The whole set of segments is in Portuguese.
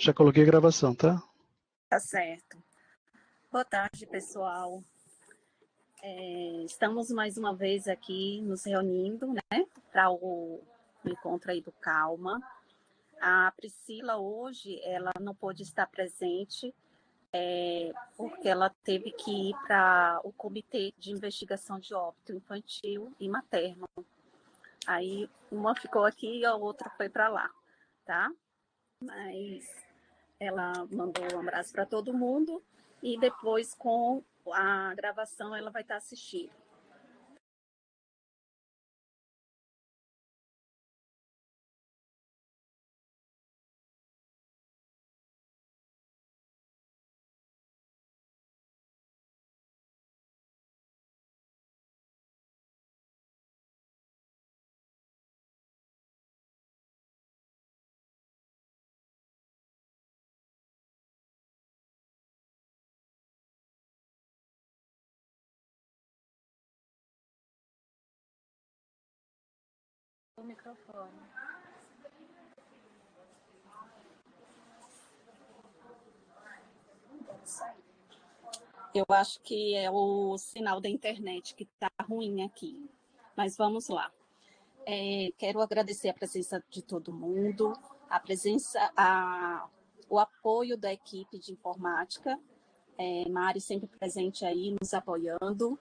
Já coloquei a gravação, tá? Tá certo. Boa tarde, pessoal. Estamos mais uma vez aqui nos reunindo, né, para o encontro aí do Calma. A Priscila hoje, ela não pôde estar presente, porque ela teve que ir para o Comitê de Investigação de Óbito Infantil e Materno. Aí uma ficou aqui e a outra foi para lá, tá? Mas ela mandou um abraço para todo mundo e depois, com a gravação, ela vai estar assistindo. O microfone. Eu acho que é o sinal da internet que está ruim aqui, mas vamos lá. Quero agradecer a presença de todo mundo, o apoio da equipe de informática, Mari sempre presente aí, nos apoiando,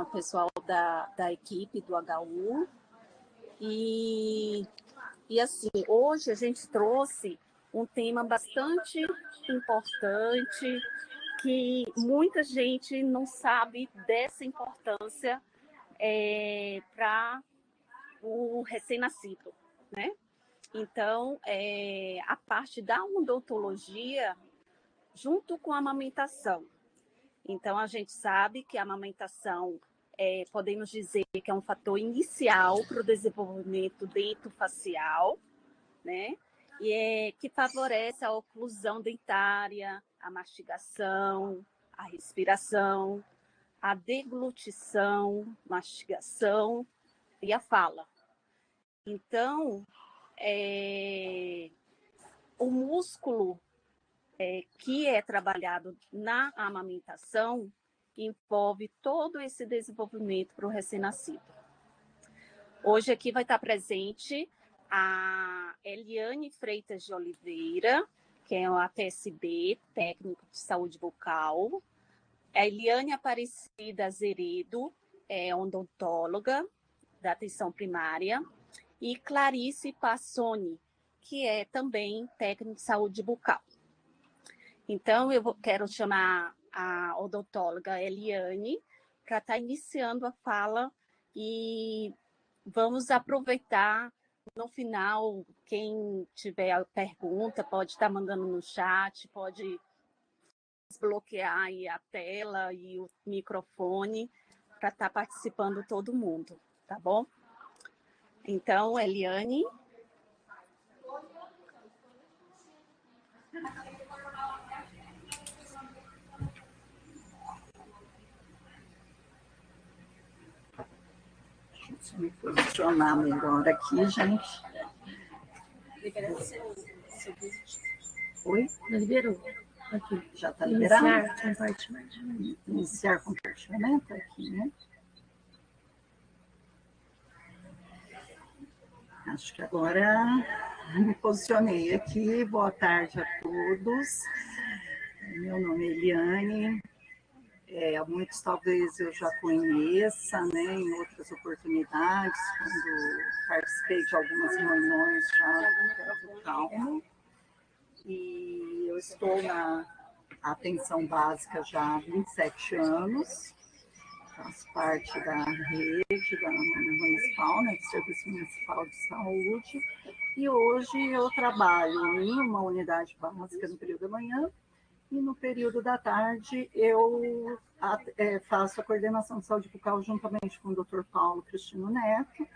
o pessoal da equipe do HU. E assim, hoje a gente trouxe um tema bastante importante, que muita gente não sabe dessa importância para o recém-nascido, né? Então, a parte da odontologia, junto com a amamentação. Então, a gente sabe que a amamentação, podemos dizer que é um fator inicial para o desenvolvimento dentofacial, né? E que favorece a oclusão dentária, a mastigação, a respiração, a deglutição, mastigação e a fala. Então, o músculo que é trabalhado na amamentação envolve todo esse desenvolvimento para o recém-nascido. Hoje aqui vai estar presente a Eliane Freitas de Oliveira, que é a TSB, técnico de saúde bucal. A Eliane Aparecida Azeredo, odontóloga da atenção primária. E Clarice Passoni, que é também técnico de saúde bucal. Então, quero chamar a odontóloga Eliane para estar iniciando a fala e vamos aproveitar. No final, quem tiver pergunta pode estar mandando no chat, pode desbloquear aí a tela e o microfone para estar participando todo mundo, tá bom? Então, Eliane. Deixa eu me posicionar melhor aqui, gente. Oi? Liberou. Aqui. Já está liberado? Iniciar compartilhamento. Iniciar compartilhamento aqui, né? Acho que agora me posicionei aqui. Boa tarde a todos. Meu nome é Eliane. Muitos talvez eu já conheça, né, em outras oportunidades, quando participei de algumas reuniões já do Calma. E eu estou na atenção básica já há 27 anos, faço parte da rede da municipal, né, do Serviço Municipal de Saúde, e hoje eu trabalho em uma unidade básica no período da manhã, e no período da tarde eu faço a coordenação de saúde bucal juntamente com o Dr. Paulo Cristino Neto,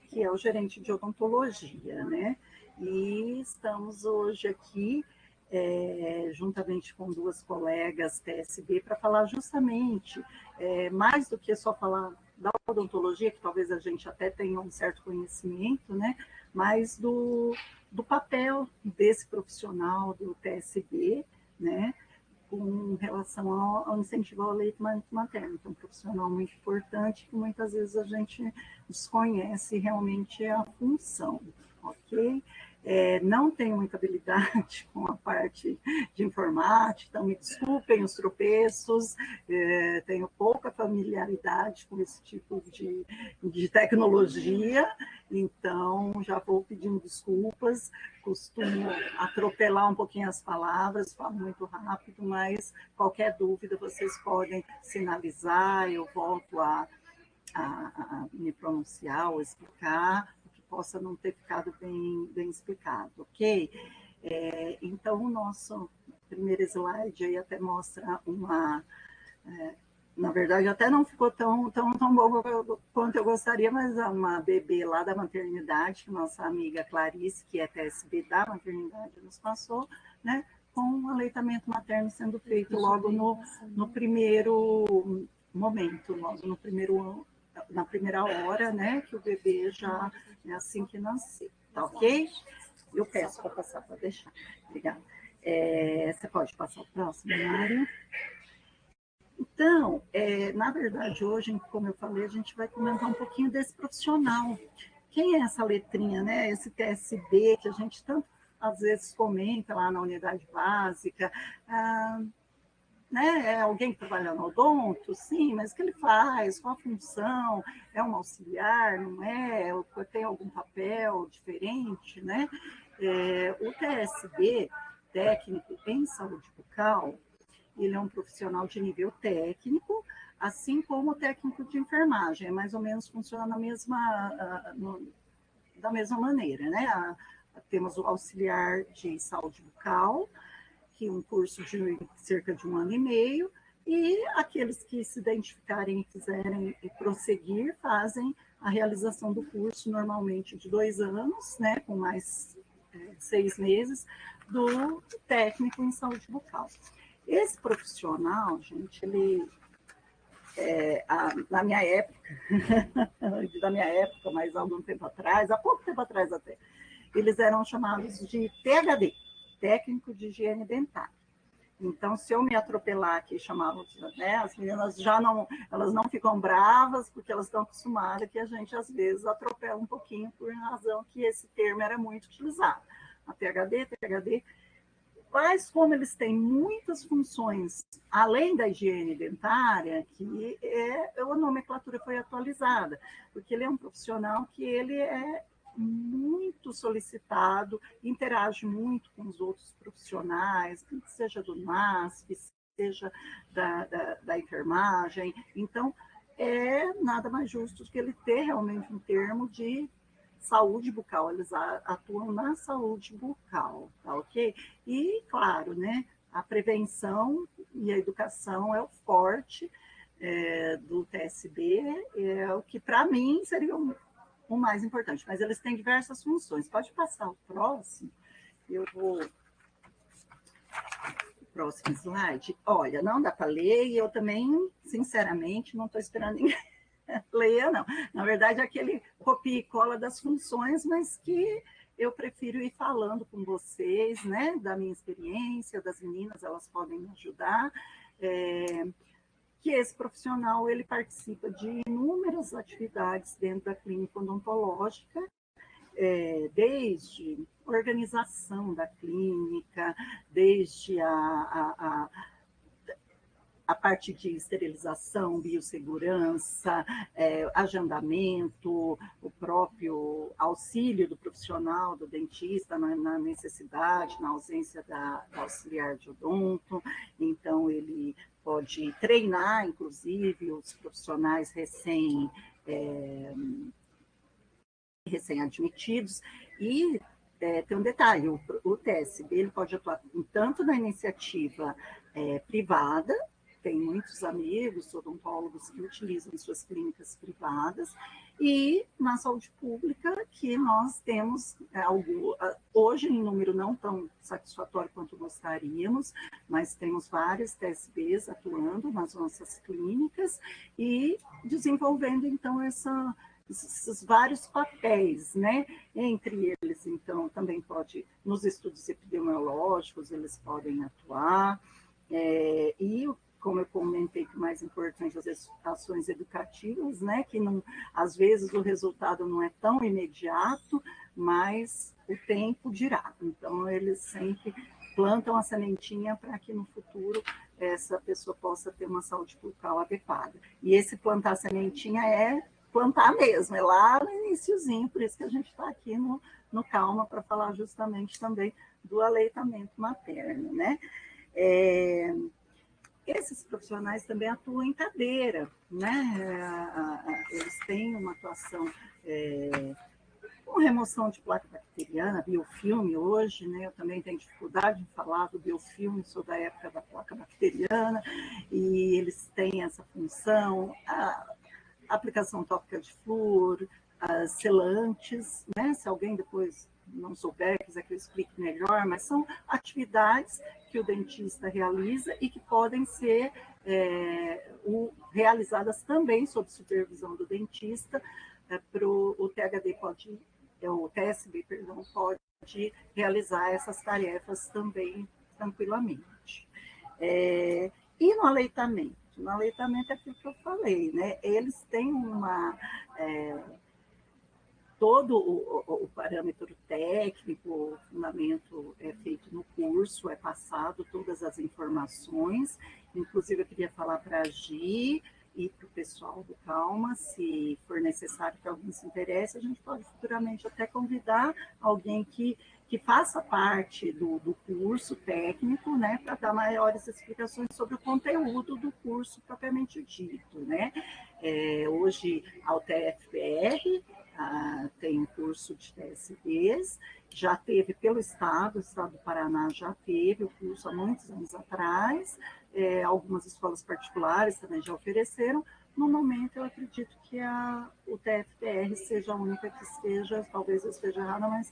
que é o gerente de odontologia, né? E estamos hoje aqui, juntamente com duas colegas TSB, para falar justamente, mais do que só falar da odontologia, que talvez a gente até tenha um certo conhecimento, né? mas do papel desse profissional do TSB, né, com relação ao incentivo ao leite materno, que é um profissional muito importante, que muitas vezes a gente desconhece realmente a função, ok? Não tenho muita habilidade com a parte de informática, então me desculpem os tropeços, tenho pouca familiaridade com esse tipo de tecnologia, então já vou pedindo desculpas, costumo atropelar um pouquinho as palavras, falo muito rápido, mas qualquer dúvida vocês podem sinalizar, eu volto a me pronunciar ou explicar, o que possa não ter ficado bem explicado, ok? Então, o nosso primeiro slide aí até mostra uma... na verdade, até não ficou tão bom quanto eu gostaria, mas é uma bebê lá da maternidade, que nossa amiga Clarice, que é TSB da maternidade, nos passou, né? Com um aleitamento materno sendo feito logo no primeiro momento, logo no primeiro, na primeira hora, né? Que o bebê já é assim que nasceu, tá ok? Eu peço para passar, para deixar. Obrigada. Você pode passar o próximo, Mário? Então, na verdade, hoje, como eu falei, a gente vai comentar um pouquinho desse profissional. Quem é essa letrinha, né? Esse TSB que a gente tanto às vezes comenta lá na unidade básica, né? É alguém que trabalha no odonto, sim, mas o que ele faz? Qual a função? É um auxiliar, não é? Ou tem algum papel diferente, né? O TSB, técnico em saúde bucal, ele é um profissional de nível técnico, assim como o técnico de enfermagem, mais ou menos funciona da mesma maneira, né? Temos o auxiliar de saúde bucal, que é um curso de cerca de 1 ano e meio, e aqueles que se identificarem e quiserem prosseguir, fazem a realização do curso, normalmente de 2 anos, né? Com mais 6 meses, do técnico em saúde bucal. Esse profissional, gente, ele, na minha época, mas há algum tempo atrás, há pouco tempo atrás até, eles eram chamados de THD, técnico de higiene dentária. Então, se eu me atropelar aqui, chamavam, né, as meninas elas não ficam bravas, porque elas estão acostumadas que a gente, às vezes, atropela um pouquinho por razão que esse termo era muito utilizado. A THD, mas como eles têm muitas funções, além da higiene dentária, que a nomenclatura foi atualizada, porque ele é um profissional que ele é muito solicitado, interage muito com os outros profissionais, seja do NASP, seja da enfermagem. Então, nada mais justo do que ele ter realmente um termo de saúde bucal, eles atuam na saúde bucal, tá ok? E, claro, né, a prevenção e a educação é o forte do TSB, é o que, para mim, seria o mais importante, mas eles têm diversas funções. Pode passar o próximo? Eu vou... Próximo slide. Olha, não dá para ler e eu também, sinceramente, não estou esperando ninguém leia, não. Na verdade, é aquele copia e cola das funções, mas que eu prefiro ir falando com vocês, né, da minha experiência, das meninas, elas podem me ajudar, que esse profissional, ele participa de inúmeras atividades dentro da clínica odontológica, desde organização da clínica, desde a parte de esterilização, biossegurança, agendamento, o próprio auxílio do profissional, do dentista, na necessidade, na ausência da auxiliar de odonto. Então, ele pode treinar, inclusive, os profissionais recém-admitidos. E tem um detalhe, o TSB ele pode atuar tanto na iniciativa privada, tem muitos amigos odontólogos que utilizam suas clínicas privadas, e na saúde pública, que nós temos hoje em número não tão satisfatório quanto gostaríamos, mas temos vários TSBs atuando nas nossas clínicas e desenvolvendo, então, esses vários papéis, né? Entre eles, então, também pode, nos estudos epidemiológicos, eles podem atuar, e, como eu comentei, que o mais importante, as ações educativas, né? Que não, às vezes o resultado não é tão imediato, mas o tempo dirá. Então, eles sempre plantam a sementinha para que no futuro essa pessoa possa ter uma saúde bucal adequada. E esse plantar a sementinha é plantar mesmo, é lá no iniciozinho, por isso que a gente está aqui no Calma, para falar justamente também do aleitamento materno, né? Esses profissionais também atuam em cadeira, né? Eles têm uma atuação com remoção de placa bacteriana, biofilme hoje, né? Eu também tenho dificuldade em falar do biofilme, sou da época da placa bacteriana, e eles têm essa função, a aplicação tópica de flúor, as selantes, né? Se alguém depois não souber, quiser que eu explique melhor, mas são atividades que o dentista realiza e que podem ser realizadas também sob supervisão do dentista. O THD pode, o TSB, perdão, pode realizar essas tarefas também tranquilamente. E no aleitamento? No aleitamento é aquilo que eu falei, né? Eles têm todo o parâmetro técnico, o fundamento é feito no curso, é passado todas as informações. Inclusive, eu queria falar para a Gi e para o pessoal do Calma, se for necessário que alguém se interesse, a gente pode futuramente até convidar alguém que faça parte do curso técnico, né, para dar maiores explicações sobre o conteúdo do curso propriamente dito, né? Hoje, a UTFPR tem um curso de TSBs, já teve pelo Estado, o Estado do Paraná já teve o curso há muitos anos atrás, algumas escolas particulares também já ofereceram. No momento, eu acredito que o TFPR seja a única que esteja, talvez eu esteja errada, mas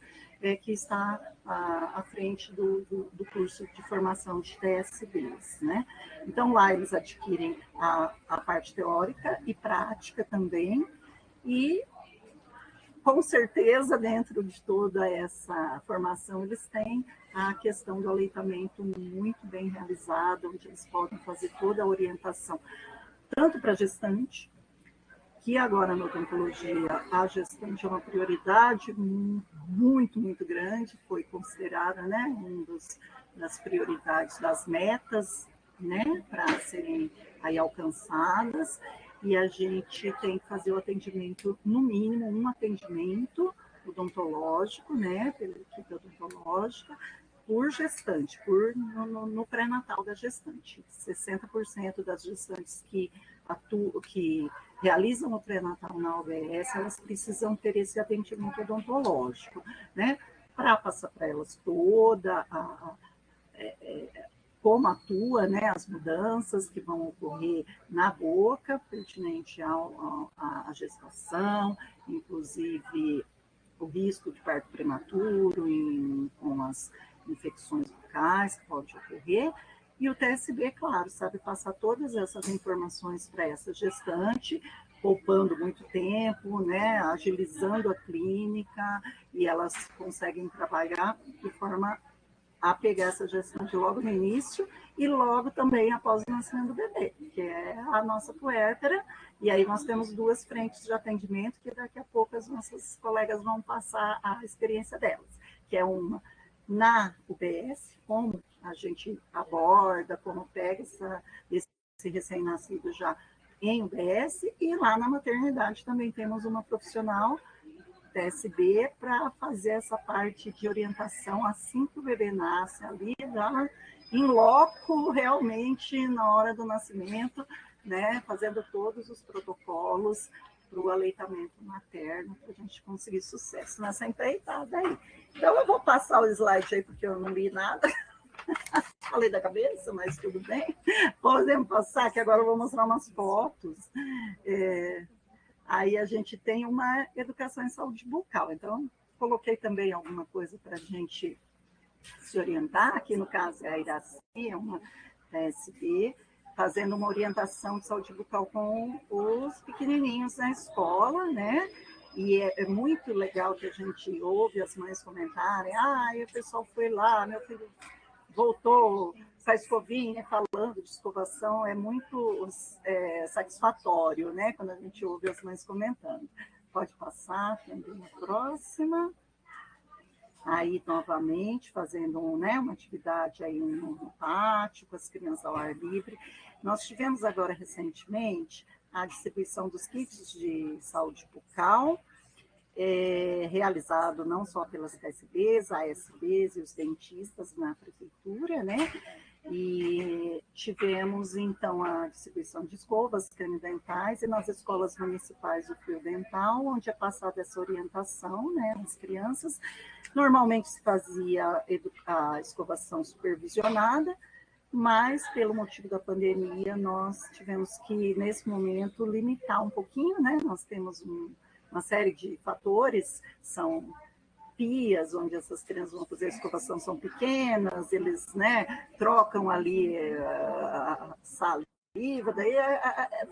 que está à frente do curso de formação de TSBs, né? Então, lá eles adquirem a parte teórica e prática também, e com certeza, dentro de toda essa formação, eles têm a questão do aleitamento muito bem realizada, onde eles podem fazer toda a orientação, tanto para a gestante, que agora na odontologia a gestante é uma prioridade muito, muito grande, foi considerada, né, das prioridades das metas, né, para serem aí alcançadas, e a gente tem que fazer o atendimento, no mínimo, um atendimento odontológico, né, pela equipe odontológica, por gestante, no pré-natal da gestante. 60% das gestantes que realizam o pré-natal na UBS, elas precisam ter esse atendimento odontológico, né, para passar para elas toda como atua, né, as mudanças que vão ocorrer na boca, pertinente à gestação, inclusive o risco de parto prematuro, com as infecções bucais que pode ocorrer. E o TSB, claro, sabe passar todas essas informações para essa gestante, poupando muito tempo, né, agilizando a clínica, e elas conseguem trabalhar de forma a pegar essa gestante logo no início e logo também após o nascimento do bebê, que é a nossa puérpera. E aí nós temos duas frentes de atendimento que daqui a pouco as nossas colegas vão passar a experiência delas, que é uma na UBS, como a gente aborda, como pega esse recém-nascido já em UBS, e lá na maternidade também temos uma profissional TSB para fazer essa parte de orientação assim que o bebê nasce, ali já em loco, realmente na hora do nascimento, né, fazendo todos os protocolos para o aleitamento materno, para a gente conseguir sucesso nessa empreitada aí. Então, eu vou passar o slide aí, porque eu não li nada. Falei da cabeça, mas tudo bem. Podemos passar, que agora eu vou mostrar umas fotos. Aí a gente tem uma educação em saúde bucal. Então, coloquei também alguma coisa para a gente se orientar. Aqui, no caso, é a Iraci, é uma TSB. fazendo uma orientação de saúde bucal com os pequenininhos na escola, né? E é muito legal que a gente ouve as mães comentarem, o pessoal foi lá, meu filho voltou, faz escovinha, falando de escovação, é muito satisfatório, né? Quando a gente ouve as mães comentando. Pode passar também a próxima. Aí, novamente, fazendo uma atividade aí no pátio, com as crianças ao ar livre. Nós tivemos agora, recentemente, a distribuição dos kits de saúde bucal, realizado não só pelas PSBs, ASBs e os dentistas na prefeitura, né? E tivemos, então, a distribuição de escovas crânio-dentais e nas escolas municipais o fio dental, onde é passada essa orientação, né, às crianças. Normalmente se fazia a escovação supervisionada, mas, pelo motivo da pandemia, nós tivemos que, nesse momento, limitar um pouquinho, né? Nós temos uma série de fatores, são pias, onde essas crianças vão fazer a escovação, são pequenas, eles, né, trocam ali a saliva, daí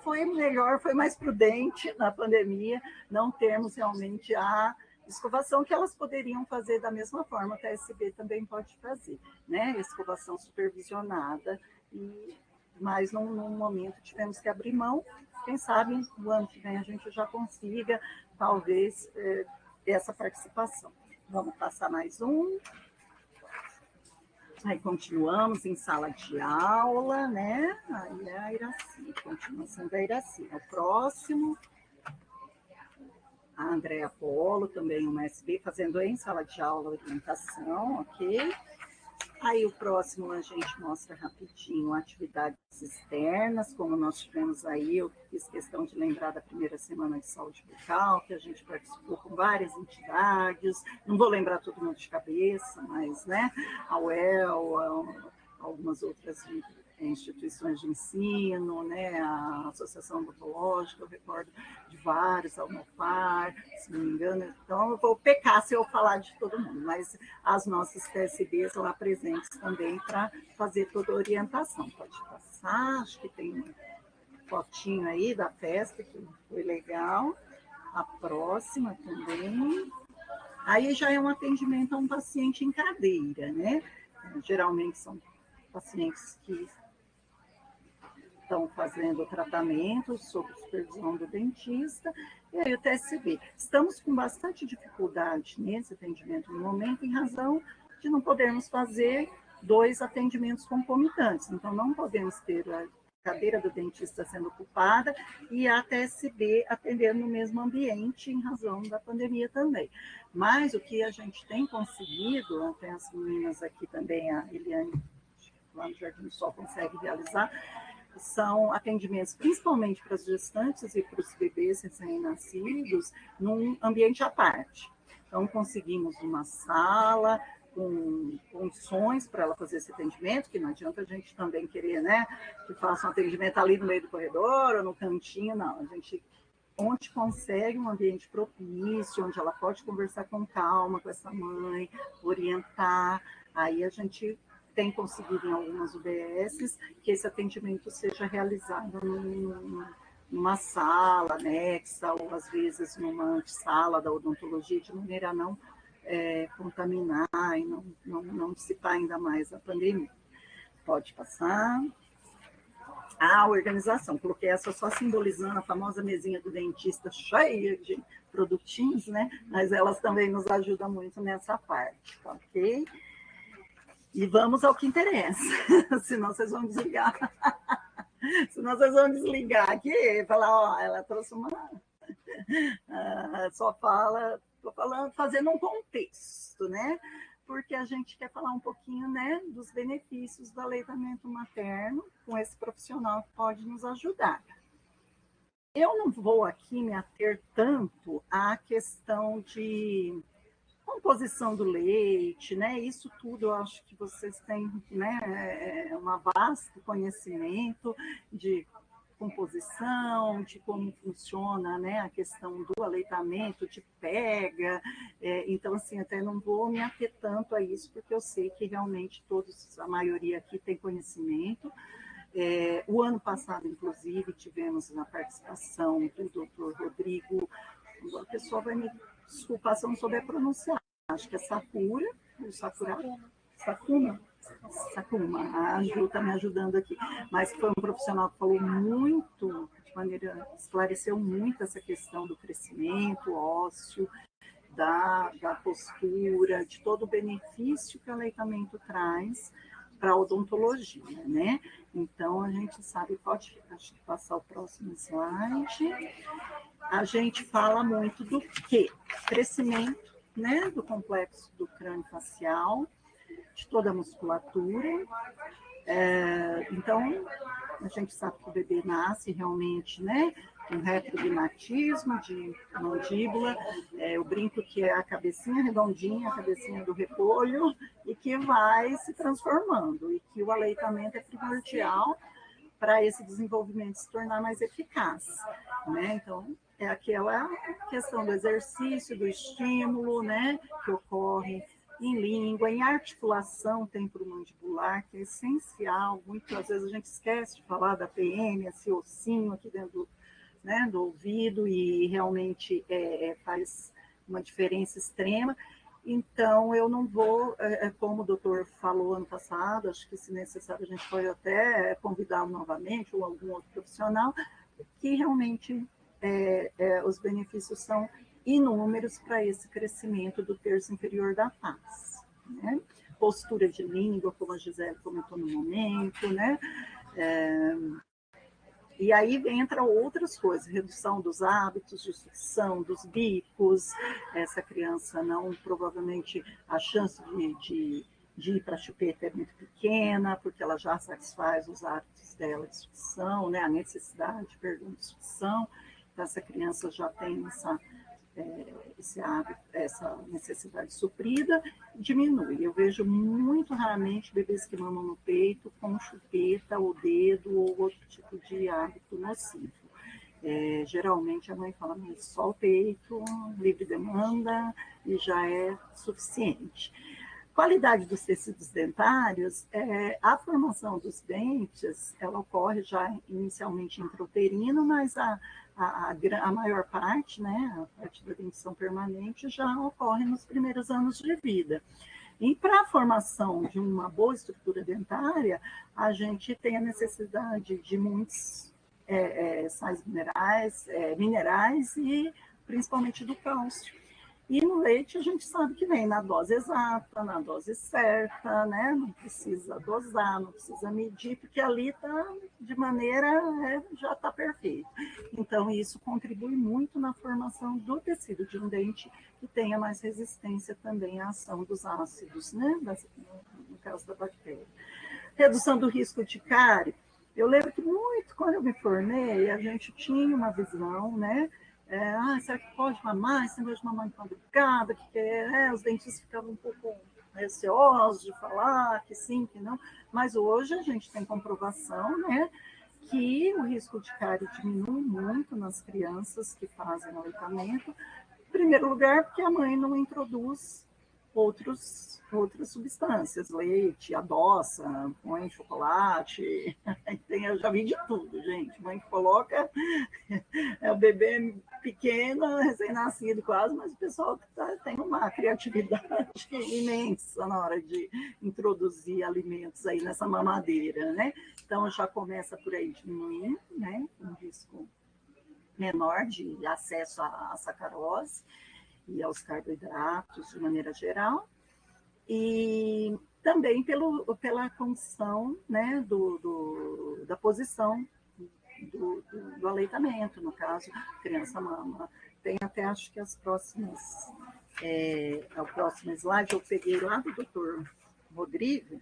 foi melhor, foi mais prudente na pandemia não termos realmente a escovação que elas poderiam fazer da mesma forma que a SB também pode fazer, né, escovação supervisionada, mas num momento tivemos que abrir mão, quem sabe no ano que vem a gente já consiga, talvez, ter essa participação. Vamos passar mais um. Aí continuamos em sala de aula, né? Aí é a Iraci, continuação da Iraci. O próximo, a Andréa Polo, também uma SB, fazendo em sala de aula orientação, ok? Aí o próximo a gente mostra rapidinho atividades externas, como nós tivemos aí, eu fiz questão de lembrar da primeira semana de saúde bucal, que a gente participou com várias entidades, não vou lembrar todo mundo de cabeça, mas, né, a UEL, algumas outras instituições de ensino, né, a Associação Odontológica, eu recordo de vários, a Almofar, se não me engano, então eu vou pecar se eu falar de todo mundo, mas as nossas PSBs lá presentes também para fazer toda a orientação. Pode passar, acho que tem uma fotinho aí da festa, que foi legal. A próxima também. Aí já é um atendimento a um paciente em cadeira, né? Geralmente são pacientes que estão fazendo o tratamento sob supervisão do dentista, e aí o TSB. Estamos com bastante dificuldade nesse atendimento no momento, em razão de não podermos fazer 2 atendimentos concomitantes. Então, não podemos ter a cadeira do dentista sendo ocupada e a TSB atendendo no mesmo ambiente, em razão da pandemia também. Mas o que a gente tem conseguido, tem as meninas aqui também, a Eliane, lá no Jardim do Sol, consegue realizar, são atendimentos principalmente para as gestantes e para os bebês recém-nascidos, num ambiente à parte. Então, conseguimos uma sala com condições para ela fazer esse atendimento, que não adianta a gente também querer, né, que faça um atendimento ali no meio do corredor ou no cantinho, não. A gente, onde consegue um ambiente propício, onde ela pode conversar com calma com essa mãe, orientar, aí a gente tem conseguido em algumas UBSs que esse atendimento seja realizado numa sala anexa, ou às vezes numa sala da odontologia, de maneira a não contaminar e não dissipar ainda mais a pandemia. Pode passar. A organização, coloquei essa só simbolizando a famosa mesinha do dentista cheia de produtinhos, né? Mas elas também nos ajudam muito nessa parte, ok? E vamos ao que interessa, senão vocês vão desligar. Senão vocês vão desligar aqui e falar, ó, ela trouxe uma... só fala, estou falando, fazendo um contexto, né? Porque a gente quer falar um pouquinho, né, dos benefícios do aleitamento materno com esse profissional que pode nos ajudar. Eu não vou aqui me ater tanto à questão de composição do leite, né? Isso tudo eu acho que vocês têm, né, um vasto conhecimento de composição, de como funciona, né, a questão do aleitamento, de pega, então, assim, até não vou me ater tanto a isso, porque eu sei que realmente todos, a maioria aqui tem conhecimento, O ano passado, inclusive, tivemos a participação do doutor Rodrigo, a pessoa vai me desculpar se eu não souber pronunciar, acho que é Sakura, ou Sakuma, a Ju está me ajudando aqui, mas foi um profissional que falou muito, de maneira, esclareceu muito essa questão do crescimento ósseo, da postura, de todo o benefício que o aleitamento traz para a odontologia, né? Então, a gente sabe, pode acho que passar o próximo slide. A gente fala muito do quê? Crescimento, né, do complexo do crânio facial, de toda a musculatura. Então, a gente sabe que o bebê nasce realmente, né, com retrognatismo de mandíbula, eu brinco que é a cabecinha redondinha, a cabecinha do repolho, e que vai se transformando, e que o aleitamento é primordial para esse desenvolvimento se tornar mais eficaz, né? Então, é aquela questão do exercício, do estímulo, né, que ocorre em língua, em articulação temporomandibular, que é essencial. Muitas vezes a gente esquece de falar da PM, esse ossinho aqui dentro do, né, do ouvido, e realmente faz uma diferença extrema. Então, eu não vou, como o doutor falou ano passado, acho que se necessário a gente pode até convidá-lo novamente, ou algum outro profissional, que realmente os benefícios são inúmeros para esse crescimento do terço inferior da face, né? Postura de língua, como a Gisele comentou no momento, né? E aí entra outras coisas, redução dos hábitos de sucção, dos bicos, essa criança não, provavelmente, a chance de ir para a chupeta é muito pequena, porque ela já satisfaz os hábitos dela de sucção, né? A necessidade, perdão, de sucção, então essa criança já tem esse hábito, essa necessidade suprida, diminui. Eu vejo muito raramente bebês que mamam no peito com chupeta, ou dedo, ou outro tipo de hábito nocivo. Geralmente a mãe fala, mas só o peito, livre demanda, e já é suficiente. Qualidade dos tecidos dentários, a formação dos dentes, ela ocorre já inicialmente intrauterino, mas a maior parte, né, a parte da dentição permanente, já ocorre nos primeiros anos de vida. E para a formação de uma boa estrutura dentária, a gente tem a necessidade de muitos sais minerais e principalmente do cálcio. E no leite a gente sabe que vem na dose exata, na dose certa, né? Não precisa dosar, não precisa medir, porque ali está de maneira, já está perfeito. Então, isso contribui muito na formação do tecido de um dente que tenha mais resistência também à ação dos ácidos, né? No caso da bactéria. Redução do risco de cárie. Eu lembro que muito, quando eu me formei, a gente tinha uma visão, né? Será que pode mamar? Esse negócio de mamar em madrugada, os dentistas ficavam um pouco receosos de falar que sim, que não. Mas hoje a gente tem comprovação, né, que o risco de cárie diminui muito nas crianças que fazem aleitamento. Em primeiro lugar, porque a mãe não introduz outras substâncias, leite, adoça, põe chocolate, eu já vi de tudo, gente. Mãe que coloca o bebê pequeno, recém-nascido quase, mas o pessoal tem uma criatividade imensa na hora de introduzir alimentos aí nessa mamadeira, né? Então já começa por aí diminuindo, né? Um risco menor de acesso à sacarose e aos carboidratos de maneira geral, e também pela condição, né, da posição do aleitamento, no caso, criança mama. Tem até, acho que o próximo slide, eu peguei lá do doutor Rodrigo,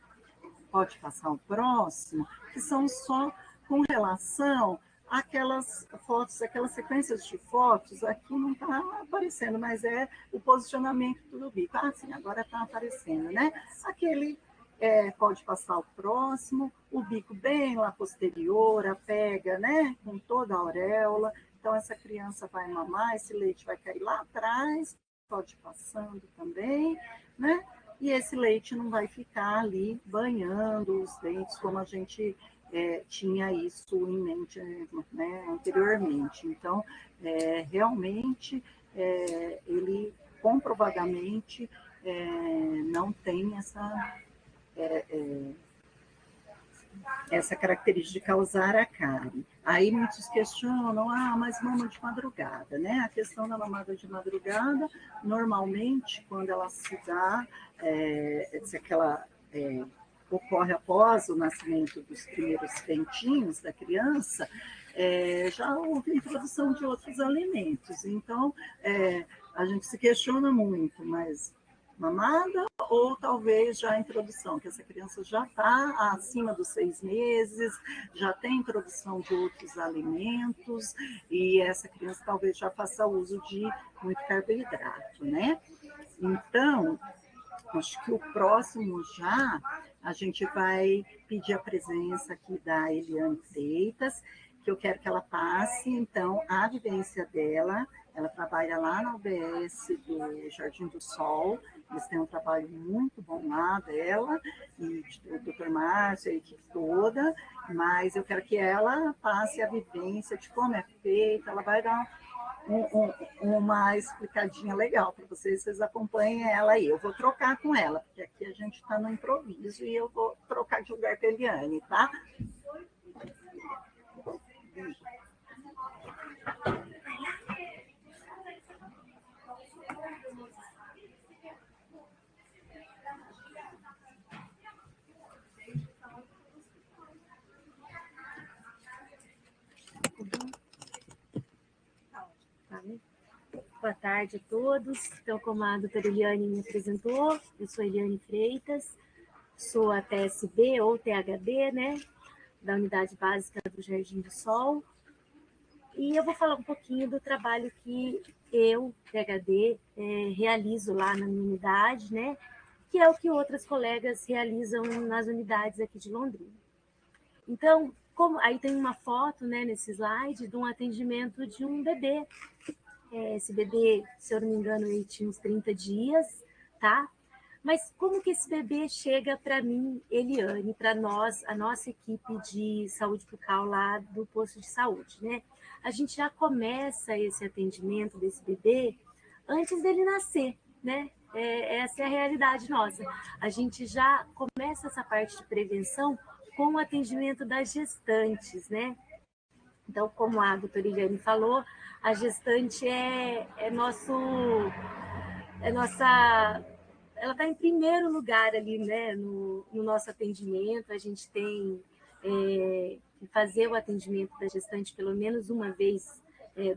pode passar o próximo, que são só com relação aquelas fotos, aquelas sequências de fotos, aqui não está aparecendo, mas é o posicionamento do bico. Sim, agora está aparecendo, né? Aquele, pode passar o próximo, o bico bem lá posterior, a pega, né? Com toda a auréola. Então, essa criança vai mamar, esse leite vai cair lá atrás, pode ir passando também, né? E esse leite não vai ficar ali banhando os dentes, como a gente tinha isso em mente, né, anteriormente. Então, realmente, ele comprovadamente não tem essa característica de causar a cárie. Aí muitos questionam, mas mama de madrugada, né? A questão da mamada de madrugada, normalmente, quando ela se dá, se aquela ocorre após o nascimento dos primeiros dentinhos da criança, já houve introdução de outros alimentos. Então, a gente se questiona muito, mas mamada ou talvez já a introdução, que essa criança já está acima dos 6 meses, já tem introdução de outros alimentos e essa criança talvez já faça uso de muito carboidrato, né? Então, acho que o próximo já, a gente vai pedir a presença aqui da Eliane Freitas, que eu quero que ela passe, então, a vivência dela. Ela trabalha lá na UBS do Jardim do Sol, eles têm um trabalho muito bom lá dela, e o doutor Márcio, a equipe toda, mas eu quero que ela passe a vivência de como é feita, ela vai dar uma explicadinha legal para vocês acompanhem ela aí. Eu vou trocar com ela, porque aqui a gente está no improviso e eu vou trocar de lugar com a Eliane, tá? Boa tarde a todos. Então, como a doutora Eliane me apresentou, eu sou Eliane Freitas, sou a TSB ou THB, né, da Unidade Básica do Jardim do Sol. E eu vou falar um pouquinho do trabalho que eu, THD, realizo lá na minha unidade, né, que é o que outras colegas realizam nas unidades aqui de Londrina. Então, aí tem uma foto, né, nesse slide, de um atendimento de um bebê. Esse bebê, se eu não me engano, ele tinha uns 30 dias, tá? Mas como que esse bebê chega para mim, Eliane, para nós, a nossa equipe de saúde bucal lá do posto de saúde, né? A gente já começa esse atendimento desse bebê antes dele nascer, né? Essa é a realidade nossa. A gente já começa essa parte de prevenção com o atendimento das gestantes, né? Então, como a doutora Eliane falou, a gestante ela está em primeiro lugar ali, né, no nosso atendimento. A gente tem que fazer o atendimento da gestante pelo menos uma vez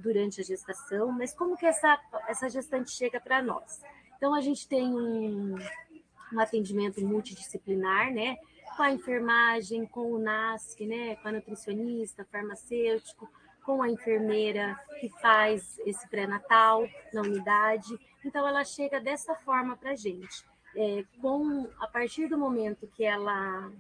durante a gestação, mas como que essa gestante chega para nós? Então, a gente tem um atendimento multidisciplinar, né, com a enfermagem, com o NASF, né, com a nutricionista, farmacêutico, com a enfermeira que faz esse pré-natal na unidade. Então, ela chega dessa forma para a gente. A partir do momento que ela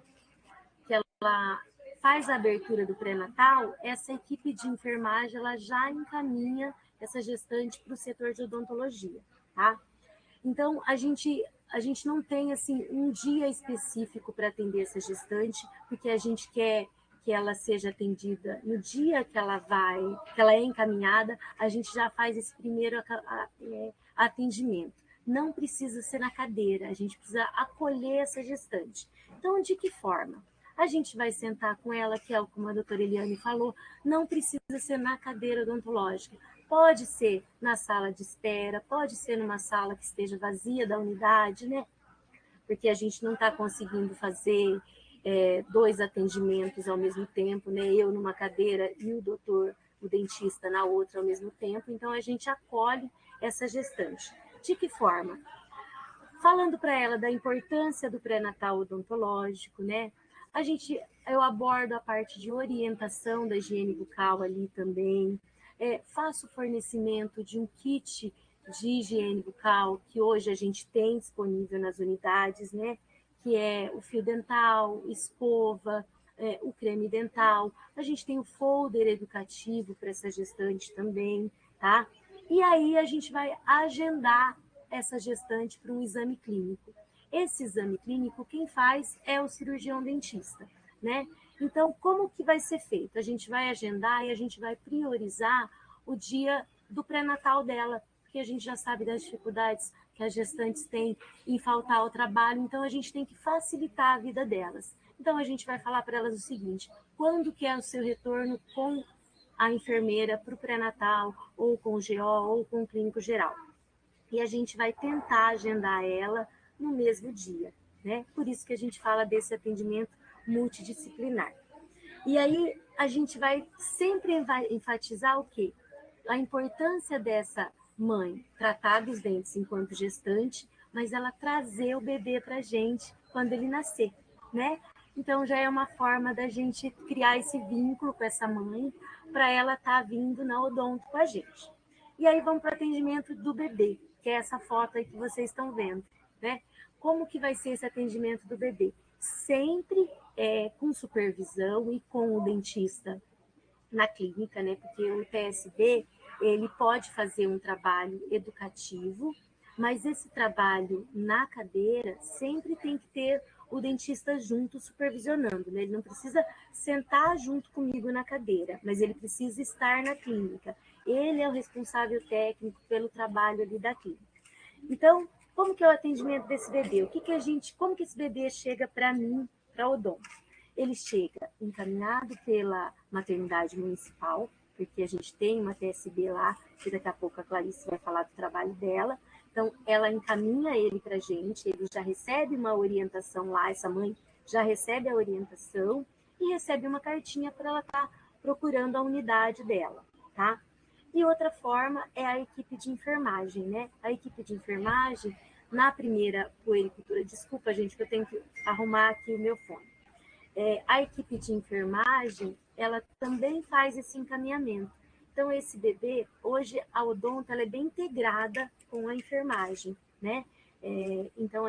faz a abertura do pré-natal, essa equipe de enfermagem ela já encaminha essa gestante para o setor de odontologia, tá? Então, a gente não tem assim um dia específico para atender essa gestante, porque a gente quer que ela seja atendida no dia que ela é encaminhada, a gente já faz esse primeiro atendimento. Não precisa ser na cadeira, a gente precisa acolher essa gestante. Então, de que forma? A gente vai sentar com ela, que é como a doutora Eliane falou, não precisa ser na cadeira odontológica. Pode ser na sala de espera, pode ser numa sala que esteja vazia da unidade, né? Porque a gente não está conseguindo fazer 2 atendimentos ao mesmo tempo, né? Eu numa cadeira e o dentista na outra ao mesmo tempo. Então, a gente acolhe essa gestante. De que forma? Falando para ela da importância do pré-natal odontológico, né? Eu abordo a parte de orientação da higiene bucal ali também, faço fornecimento de um kit de higiene bucal que hoje a gente tem disponível nas unidades, né? Que é o fio dental, escova, o creme dental. A gente tem o folder educativo para essa gestante também, tá? E aí a gente vai agendar essa gestante para um exame clínico. Esse exame clínico, quem faz é o cirurgião dentista, né? Então, como que vai ser feito? A gente vai agendar e a gente vai priorizar o dia do pré-natal dela, porque a gente já sabe das dificuldades que as gestantes têm em faltar ao trabalho, então a gente tem que facilitar a vida delas. Então, a gente vai falar para elas o seguinte: quando que é o seu retorno com a enfermeira para o pré-natal, ou com o GO, ou com o clínico geral? E a gente vai tentar agendar ela no mesmo dia, né? Por isso que a gente fala desse atendimento multidisciplinar. E aí a gente vai sempre enfatizar o quê? A importância dessa mãe tratar dos dentes enquanto gestante, mas ela trazer o bebê para a gente quando ele nascer, né? Então já é uma forma da gente criar esse vínculo com essa mãe para ela estar vindo na odonto com a gente. E aí vamos para o atendimento do bebê, que é essa foto aí que vocês estão vendo, né? Como que vai ser esse atendimento do bebê? Sempre com supervisão e com o dentista na clínica, né? Porque o TSB, ele pode fazer um trabalho educativo, mas esse trabalho na cadeira sempre tem que ter o dentista junto supervisionando, né? Ele não precisa sentar junto comigo na cadeira, mas ele precisa estar na clínica. Ele é o responsável técnico pelo trabalho ali da clínica. Então, como que é o atendimento desse bebê? Como que esse bebê chega para mim, para o odonto? Ele chega encaminhado pela maternidade municipal, porque a gente tem uma TSB lá, que daqui a pouco a Clarice vai falar do trabalho dela. Então, ela encaminha ele para a gente, ele já recebe uma orientação lá, essa mãe já recebe a orientação e recebe uma cartinha para ela estar procurando a unidade dela, tá? E outra forma é a equipe de enfermagem, né? A equipe de enfermagem, na primeira puericultura, desculpa, gente, que eu tenho que arrumar aqui o meu fone. A equipe de enfermagem, ela também faz esse encaminhamento. Então, esse bebê, hoje a odonto, ela é bem integrada com a enfermagem, né? Então,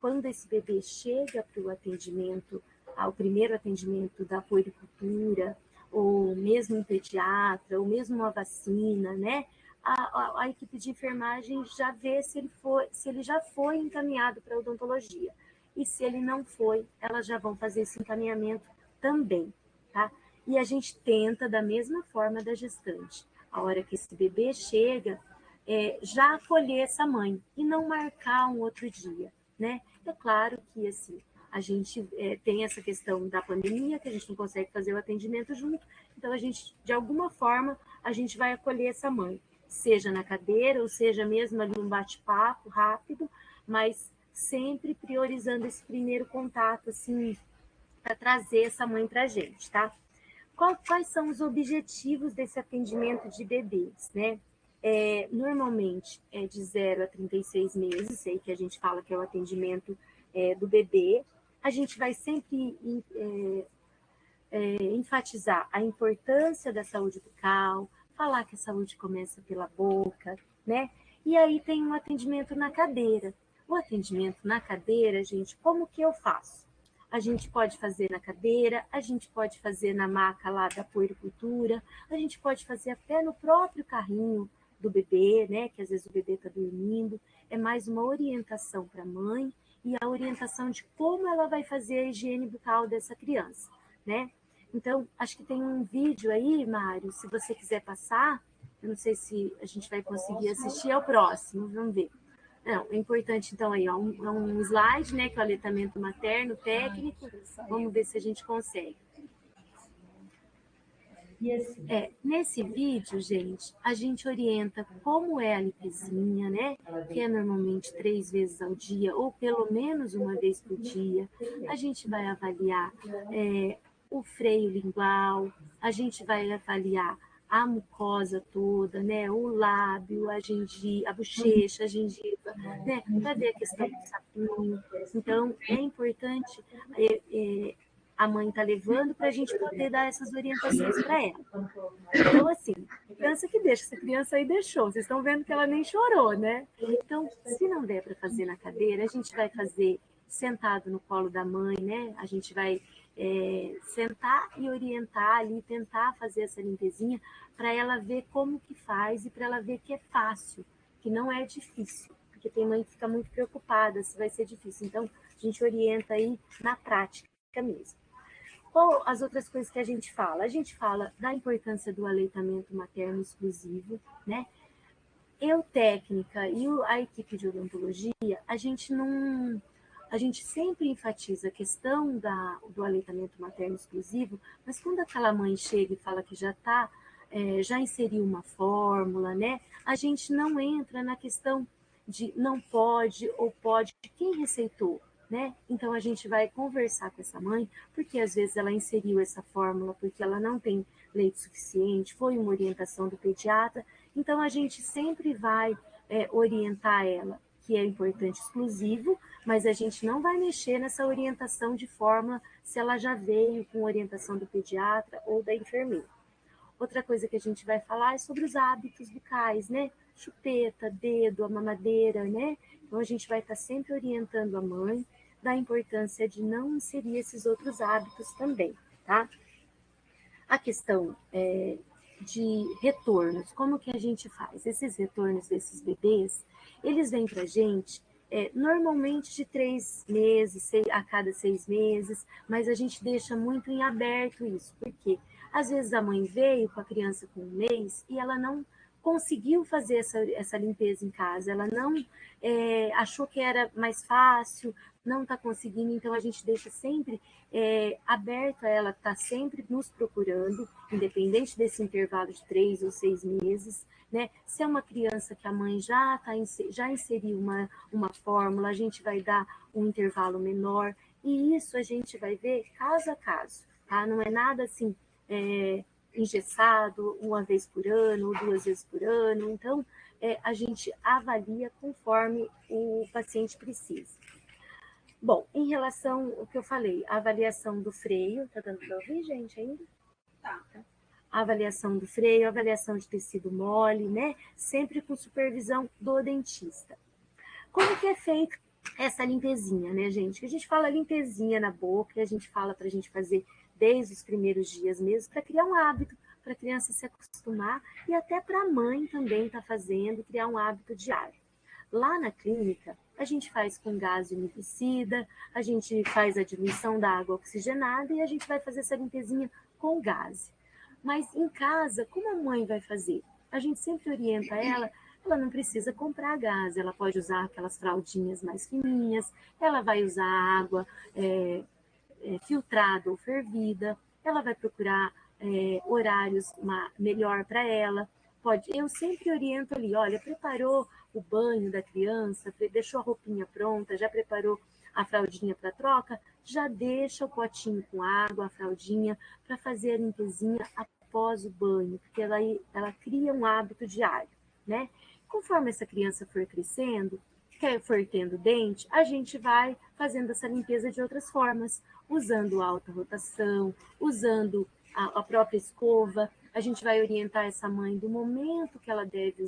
quando esse bebê chega para o atendimento, ao primeiro atendimento da puericultura, ou mesmo um pediatra, ou mesmo uma vacina, né? A equipe de enfermagem já vê se ele já foi encaminhado para a odontologia. E se ele não foi, elas já vão fazer esse encaminhamento também, tá? E a gente tenta da mesma forma da gestante. A hora que esse bebê chega, já acolher essa mãe e não marcar um outro dia, né? É claro que, assim, a gente tem essa questão da pandemia, que a gente não consegue fazer o atendimento junto, então a gente, de alguma forma, a gente vai acolher essa mãe, seja na cadeira, ou seja mesmo ali um bate-papo rápido, mas sempre priorizando esse primeiro contato, assim, para trazer essa mãe para a gente, tá? Quais são os objetivos desse atendimento de bebês, né? Normalmente é de 0 a 36 meses, aí que a gente fala que é o atendimento do bebê. A gente vai sempre enfatizar a importância da saúde bucal, falar que a saúde começa pela boca, né? E aí tem um atendimento na cadeira. O atendimento na cadeira, gente, como que eu faço? A gente pode fazer na cadeira, a gente pode fazer na maca lá da puericultura, a gente pode fazer até no próprio carrinho do bebê, né? Que às vezes o bebê está dormindo. É mais uma orientação para a mãe e a orientação de como ela vai fazer a higiene bucal dessa criança, né? Então, acho que tem um vídeo aí, Mário, se você quiser passar, eu não sei se a gente vai conseguir assistir ao próximo, vamos ver. Não, é importante, então, aí, ó, um slide, né, que é o aleitamento materno técnico, vamos ver se a gente consegue. Nesse vídeo, gente, a gente orienta como é a lipezinha, né, que é normalmente 3 vezes ao dia, ou pelo menos uma vez por dia. A gente vai avaliar o freio lingual, a gente vai avaliar a mucosa toda, né? O lábio, a gengiva, a bochecha, a gengiva, né? Para ver a questão do sapinho. Então, é importante a mãe estar levando para a gente poder dar essas orientações para ela. Então, assim, criança que deixa, essa criança aí deixou, vocês estão vendo que ela nem chorou, né? Então, se não der para fazer na cadeira, a gente vai fazer sentado no colo da mãe, né? A gente vai sentar e orientar ali, tentar fazer essa limpezinha para ela ver como que faz e para ela ver que é fácil, que não é difícil, porque tem mãe que fica muito preocupada se vai ser difícil. Então, a gente orienta aí na prática mesmo. Ou as outras coisas que a gente fala da importância do aleitamento materno exclusivo, né? Eu, técnica, e a equipe de odontologia, a gente sempre enfatiza a questão do aleitamento materno exclusivo, mas quando aquela mãe chega e fala que já inseriu uma fórmula, né? A gente não entra na questão de não pode ou pode, quem receitou, né? Então a gente vai conversar com essa mãe, porque às vezes ela inseriu essa fórmula porque ela não tem leite suficiente, foi uma orientação do pediatra, então a gente sempre vai orientar ela, que é importante exclusivo, mas a gente não vai mexer nessa orientação de fórmula se ela já veio com orientação do pediatra ou da enfermeira. Outra coisa que a gente vai falar é sobre os hábitos bucais, né? Chupeta, dedo, a mamadeira, né? Então a gente vai estar sempre orientando a mãe da importância de não inserir esses outros hábitos também, tá? A questão de retornos, como que a gente faz? Esses retornos desses bebês, eles vêm para a gente normalmente de 3 meses, a cada 6 meses, mas a gente deixa muito em aberto isso, porque às vezes a mãe veio com a criança com 1 mês e ela não conseguiu fazer essa limpeza em casa, ela não achou que era mais fácil, não está conseguindo, então a gente deixa sempre aberto a ela estar sempre nos procurando, independente desse intervalo de 3 ou 6 meses, né? Se é uma criança que a mãe já inseriu uma fórmula, a gente vai dar um intervalo menor, e isso a gente vai ver caso a caso, tá? Não é nada assim engessado, 1 vez por ano ou 2 vezes por ano, então a gente avalia conforme o paciente precisa. Bom, em relação ao que eu falei, a avaliação do freio, tá dando para ouvir, gente, ainda? Tá. A avaliação do freio, a avaliação de tecido mole, né? Sempre com supervisão do dentista. Como que é feito essa limpezinha, né, gente? A gente fala limpezinha na boca, a gente fala para a gente fazer desde os primeiros dias mesmo, para criar um hábito, para a criança se acostumar e até para a mãe também estar fazendo, criar um hábito diário. Lá na clínica, a gente faz com gás umedecida, a gente faz a diluição da água oxigenada e a gente vai fazer essa limpezinha com gás. Mas em casa, como a mãe vai fazer? A gente sempre orienta ela não precisa comprar gás, ela pode usar aquelas fraldinhas mais fininhas, ela vai usar água filtrada ou fervida, ela vai procurar horários melhor para ela. Eu sempre oriento ali, olha, preparou o banho da criança, deixou a roupinha pronta, já preparou a fraldinha para troca, já deixa o potinho com água, a fraldinha, para fazer a limpezinha após o banho, porque ela cria um hábito diário, né? Conforme essa criança for crescendo, for tendo dente, a gente vai fazendo essa limpeza de outras formas, usando alta rotação, usando a própria escova. A gente vai orientar essa mãe do momento que ela deve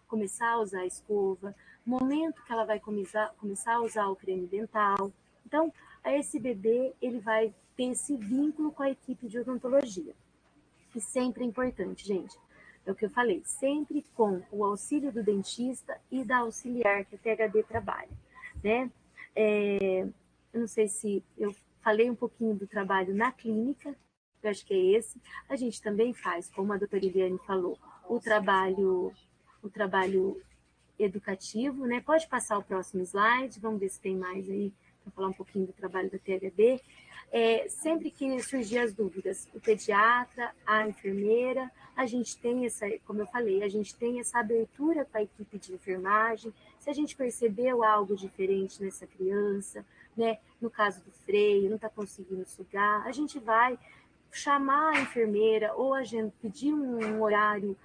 começar a usar a escova, momento que ela vai começar a usar o creme dental. Então, esse bebê, ele vai ter esse vínculo com a equipe de odontologia. E sempre é importante, gente, é o que eu falei, sempre com o auxílio do dentista e da auxiliar que a THD trabalha, né? Eu não sei se eu falei um pouquinho do trabalho na clínica, eu acho que é esse. A gente também faz, como a doutora Eliane falou, o trabalho educativo, né? Pode passar o próximo slide, vamos ver se tem mais aí para falar um pouquinho do trabalho da THD. Sempre que surgir as dúvidas, o pediatra, a enfermeira, a gente tem como eu falei, a gente tem essa abertura com a equipe de enfermagem. Se a gente percebeu algo diferente nessa criança, né? No caso do freio, não está conseguindo sugar, a gente vai chamar a enfermeira ou pedir um horário,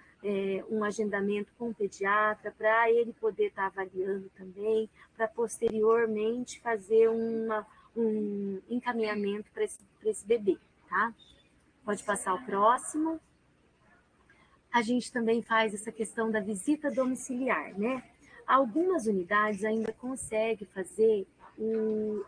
um agendamento com o pediatra para ele poder estar avaliando também, para posteriormente fazer um encaminhamento para esse bebê, tá? Pode passar o próximo. A gente também faz essa questão da visita domiciliar, né? Algumas unidades ainda conseguem fazer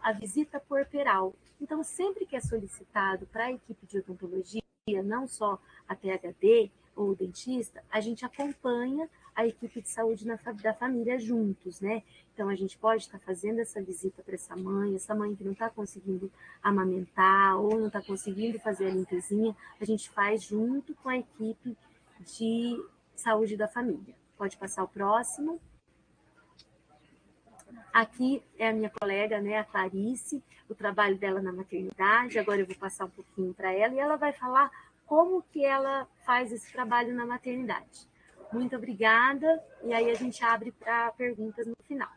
a visita corporal. Então, sempre que é solicitado para a equipe de odontologia, não só a THD, ou o dentista, a gente acompanha a equipe de saúde da família juntos, né? Então, a gente pode estar fazendo essa visita para essa mãe que não está conseguindo amamentar ou não está conseguindo fazer a limpezinha, a gente faz junto com a equipe de saúde da família. Pode passar o próximo. Aqui é a minha colega, né, a Clarice, o trabalho dela na maternidade. Agora eu vou passar um pouquinho para ela e ela vai falar como que ela faz esse trabalho na maternidade. Muito obrigada, e aí a gente abre para perguntas no final.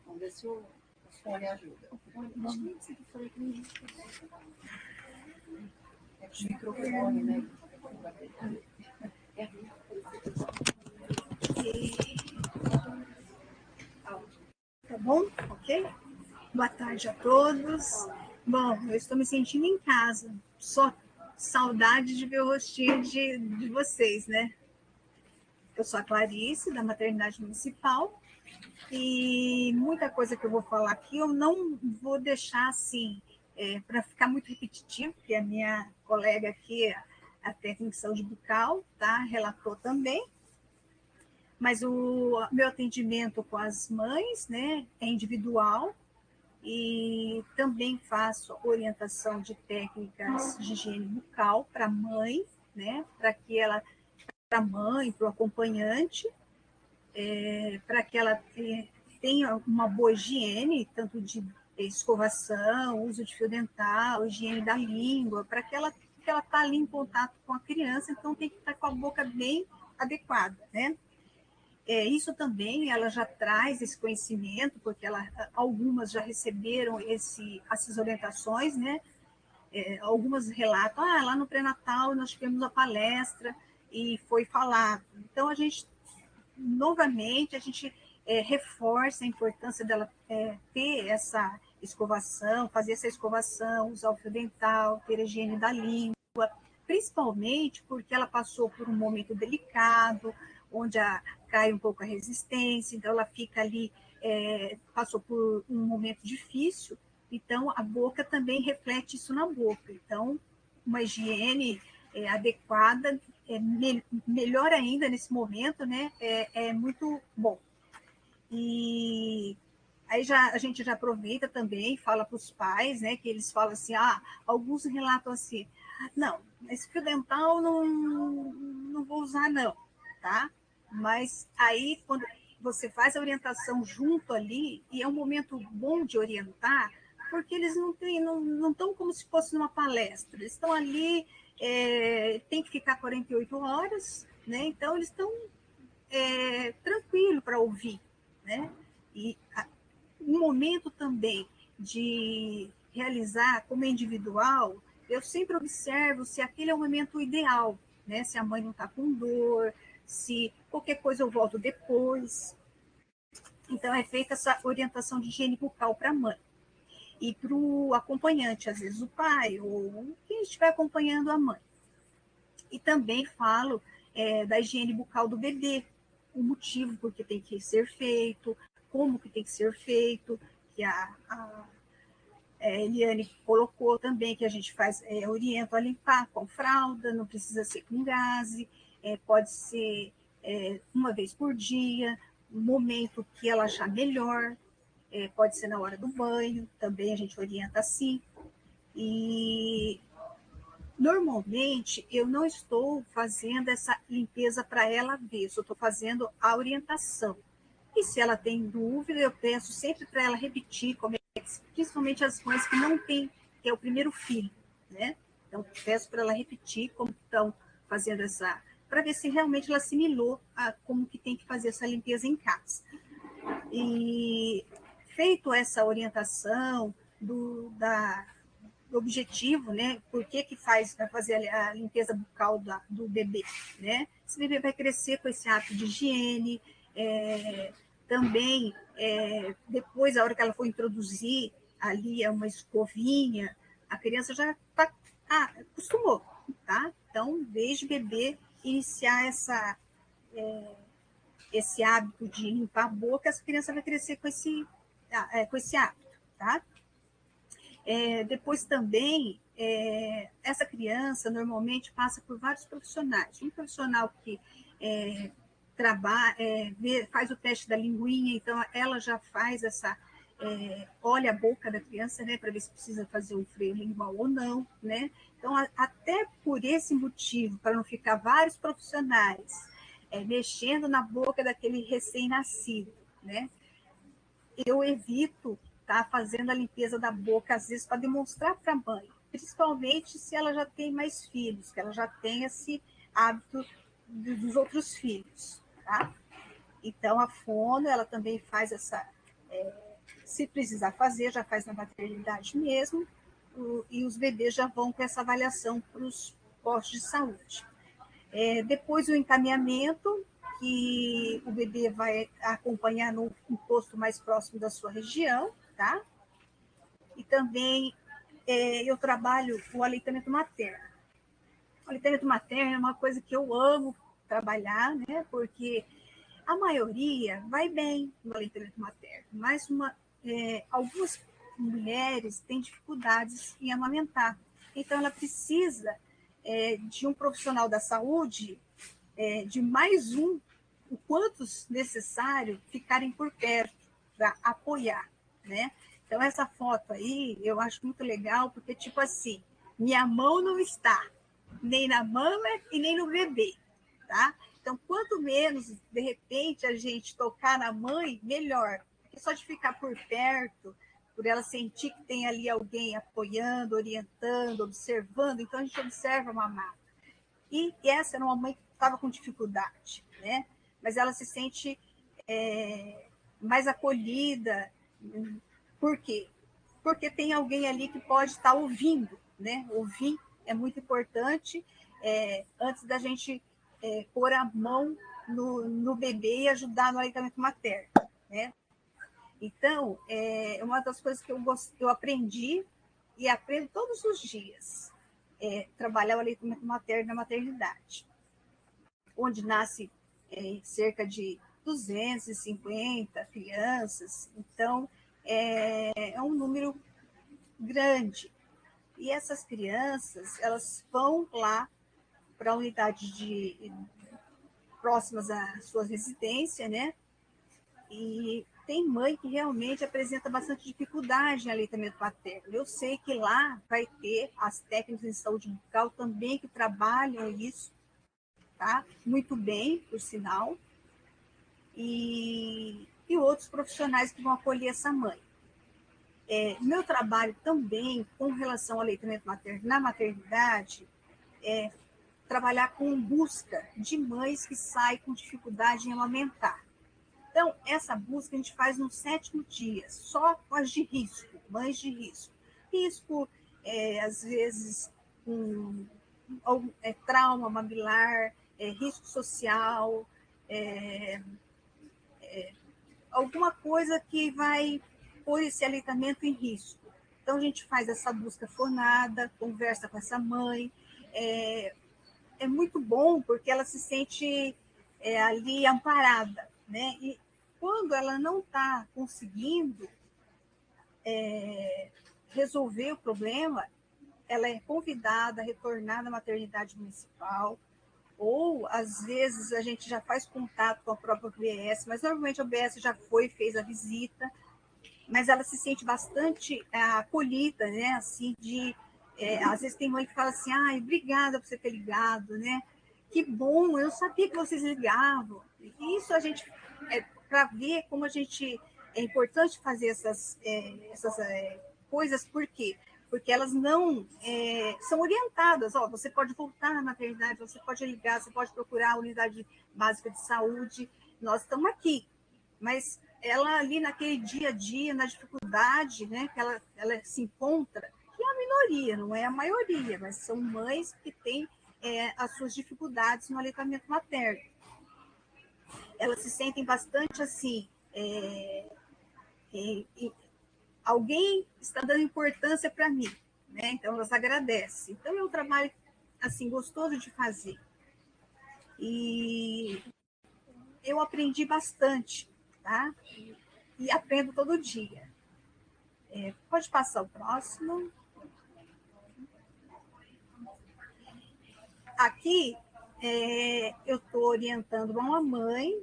Vamos ver se o fone ajuda. É o microfone, né? Tá bom? Ok? Boa tarde a todos. Bom, eu estou me sentindo em casa. Só saudade de ver o rostinho de vocês, né? Eu sou a Clarice, da Maternidade Municipal, e muita coisa que eu vou falar aqui eu não vou deixar assim, para ficar muito repetitivo, porque a minha colega aqui, a técnica de saúde bucal, tá? Relatou também. Mas o meu atendimento com as mães, né, é individual, e também faço orientação de técnicas de higiene bucal para a mãe, né, para a mãe, para o acompanhante, para que ela tenha uma boa higiene, tanto de escovação, uso de fio dental, higiene da língua, para que ela está ali em contato com a criança, então tem que estar com a boca bem adequada, né? Isso também ela já traz esse conhecimento, porque algumas já receberam essas orientações, né? Algumas relatam, lá no pré-natal nós tivemos uma palestra e foi falado. Então, novamente, a gente reforça a importância dela ter essa escovação, fazer essa escovação, usar o fio dental, ter a higiene da língua, principalmente porque ela passou por um momento delicado, onde cai um pouco a resistência, então ela fica ali, passou por um momento difícil, então a boca também reflete isso na boca. Então, uma higiene adequada, melhor ainda nesse momento, né? É muito bom. E aí a gente já aproveita também e fala para os pais, né? Que eles falam assim, alguns relatam assim, não, esse fio dental não vou usar não, tá? Mas aí, quando você faz a orientação junto ali, e é um momento bom de orientar, porque eles não estão como se fosse numa palestra, eles estão ali, tem que ficar 48 horas, né? Então eles estão tranquilo para ouvir, né? E um momento também de realizar como individual, eu sempre observo se aquele é o momento ideal, né? Se a mãe não está com dor, se qualquer coisa eu volto depois. Então, é feita essa orientação de higiene bucal para a mãe. E para o acompanhante, às vezes o pai, ou quem estiver acompanhando a mãe. E também falo da higiene bucal do bebê, o motivo por que tem que ser feito, como que tem que ser feito, que a Eliane colocou também, que a gente orienta a limpar com fralda, não precisa ser com gaze, pode ser uma vez por dia, um momento que ela achar melhor, pode ser na hora do banho, também a gente orienta assim. E normalmente eu não estou fazendo essa limpeza para ela ver, eu estou fazendo a orientação. E se ela tem dúvida, eu peço sempre para ela repetir, principalmente as mães que não têm, que é o primeiro filho, né? Então, peço para ela repetir como estão fazendo para ver se realmente ela assimilou como que tem que fazer essa limpeza em casa. E feito essa orientação do objetivo, né? Por que vai fazer a limpeza bucal do bebê, né? Esse bebê vai crescer com esse hábito de higiene, também, depois, a hora que ela for introduzir ali uma escovinha, a criança já acostumou, tá? Então, desde bebê, iniciar esse hábito de limpar a boca, essa criança vai crescer com esse com esse hábito, tá? Depois também, essa criança normalmente passa por vários profissionais. Um profissional que trabalha, faz o teste da linguinha, então ela já faz olha a boca da criança, né, para ver se precisa fazer um freio lingual ou não, né? Então, até por esse motivo, para não ficar vários profissionais mexendo na boca daquele recém-nascido, né? Eu evito fazendo a limpeza da boca, às vezes, para demonstrar para a mãe, principalmente se ela já tem mais filhos, que ela já tem esse hábito dos outros filhos, tá? Então, a fono, ela também faz se precisar fazer, já faz na maternidade mesmo, e os bebês já vão com essa avaliação para os postos de saúde. Depois o encaminhamento, que o bebê vai acompanhar no posto mais próximo da sua região, tá? E também eu trabalho o aleitamento materno. O aleitamento materno é uma coisa que eu amo trabalhar, né? Porque a maioria vai bem no aleitamento materno, mas algumas mulheres têm dificuldades em amamentar. Então, ela precisa de um profissional da saúde, de mais um, o quantos necessário, ficarem por perto para apoiar, né? Então, essa foto aí, eu acho muito legal, porque, tipo assim, minha mão não está nem na mama e nem no bebê, tá? Então, quanto menos, de repente, a gente tocar na mãe, melhor. Porque só de ficar por perto, por ela sentir que tem ali alguém apoiando, orientando, observando, então a gente observa a mamada. E essa era uma mãe que estava com dificuldade, né? Mas ela se sente mais acolhida. Por quê? Porque tem alguém ali que pode estar ouvindo, né? Ouvir é muito importante antes da gente pôr a mão no bebê e ajudar no aleitamento materno, né? Então, uma das coisas que eu aprendi e aprendo todos os dias trabalhar o aleitamento materno na maternidade, onde nasce cerca de 250 crianças, então é um número grande. E essas crianças, elas vão lá para a unidade próximas à sua residência, né? E tem mãe que realmente apresenta bastante dificuldade em aleitamento materno. Eu sei que lá vai ter as técnicas de saúde bucal também que trabalham isso, tá? Muito bem, por sinal. E outros profissionais que vão acolher essa mãe. Meu trabalho também com relação ao aleitamento materno na maternidade é trabalhar com busca de mães que saem com dificuldade em amamentar. Então, essa busca a gente faz no 7º dia, só com as de risco, mães de risco. Risco, às vezes, trauma mamilar, risco social, alguma coisa que vai pôr esse aleitamento em risco. Então, a gente faz essa busca fornada, conversa com essa mãe. É muito bom, porque ela se sente ali amparada, né? E quando ela não está conseguindo resolver o problema, ela é convidada a retornar na maternidade municipal, ou, às vezes, a gente já faz contato com a própria OBS, mas normalmente a OBS já foi, fez a visita, mas ela se sente bastante acolhida, né? Assim, às vezes tem mãe que fala assim, obrigada por você ter ligado, né? Que bom, eu sabia que vocês ligavam. E isso a gente, para ver como a gente, é importante fazer essas coisas, por quê? Porque elas não são orientadas. Você pode voltar na maternidade, você pode ligar, você pode procurar a unidade básica de saúde, nós estamos aqui. Mas ela ali naquele dia a dia, na dificuldade, né, que ela se encontra, que é a minoria, não é a maioria, mas são mães que têm as suas dificuldades no aleitamento materno. Elas se sentem bastante assim, alguém está dando importância para mim, né? Então elas agradecem. Então é um trabalho assim gostoso de fazer. E eu aprendi bastante, tá? E aprendo todo dia. Pode passar o próximo. Aqui, eu estou orientando uma mãe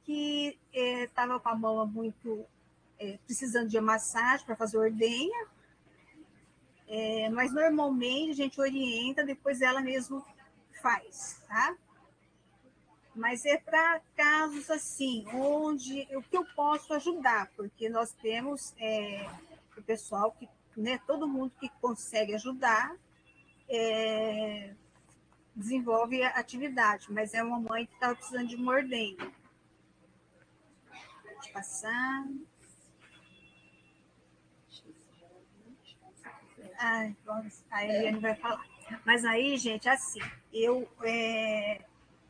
que estava com a mama muito precisando de massagem para fazer ordenha, mas normalmente a gente orienta, depois ela mesmo faz, tá? Mas é para casos assim, onde o que eu posso ajudar, porque nós temos o pessoal que, né, todo mundo que consegue ajudar desenvolve a atividade, mas é uma mãe que estava precisando de uma ordenha. Pode passar. A Eliane vai falar. Mas aí, gente, assim,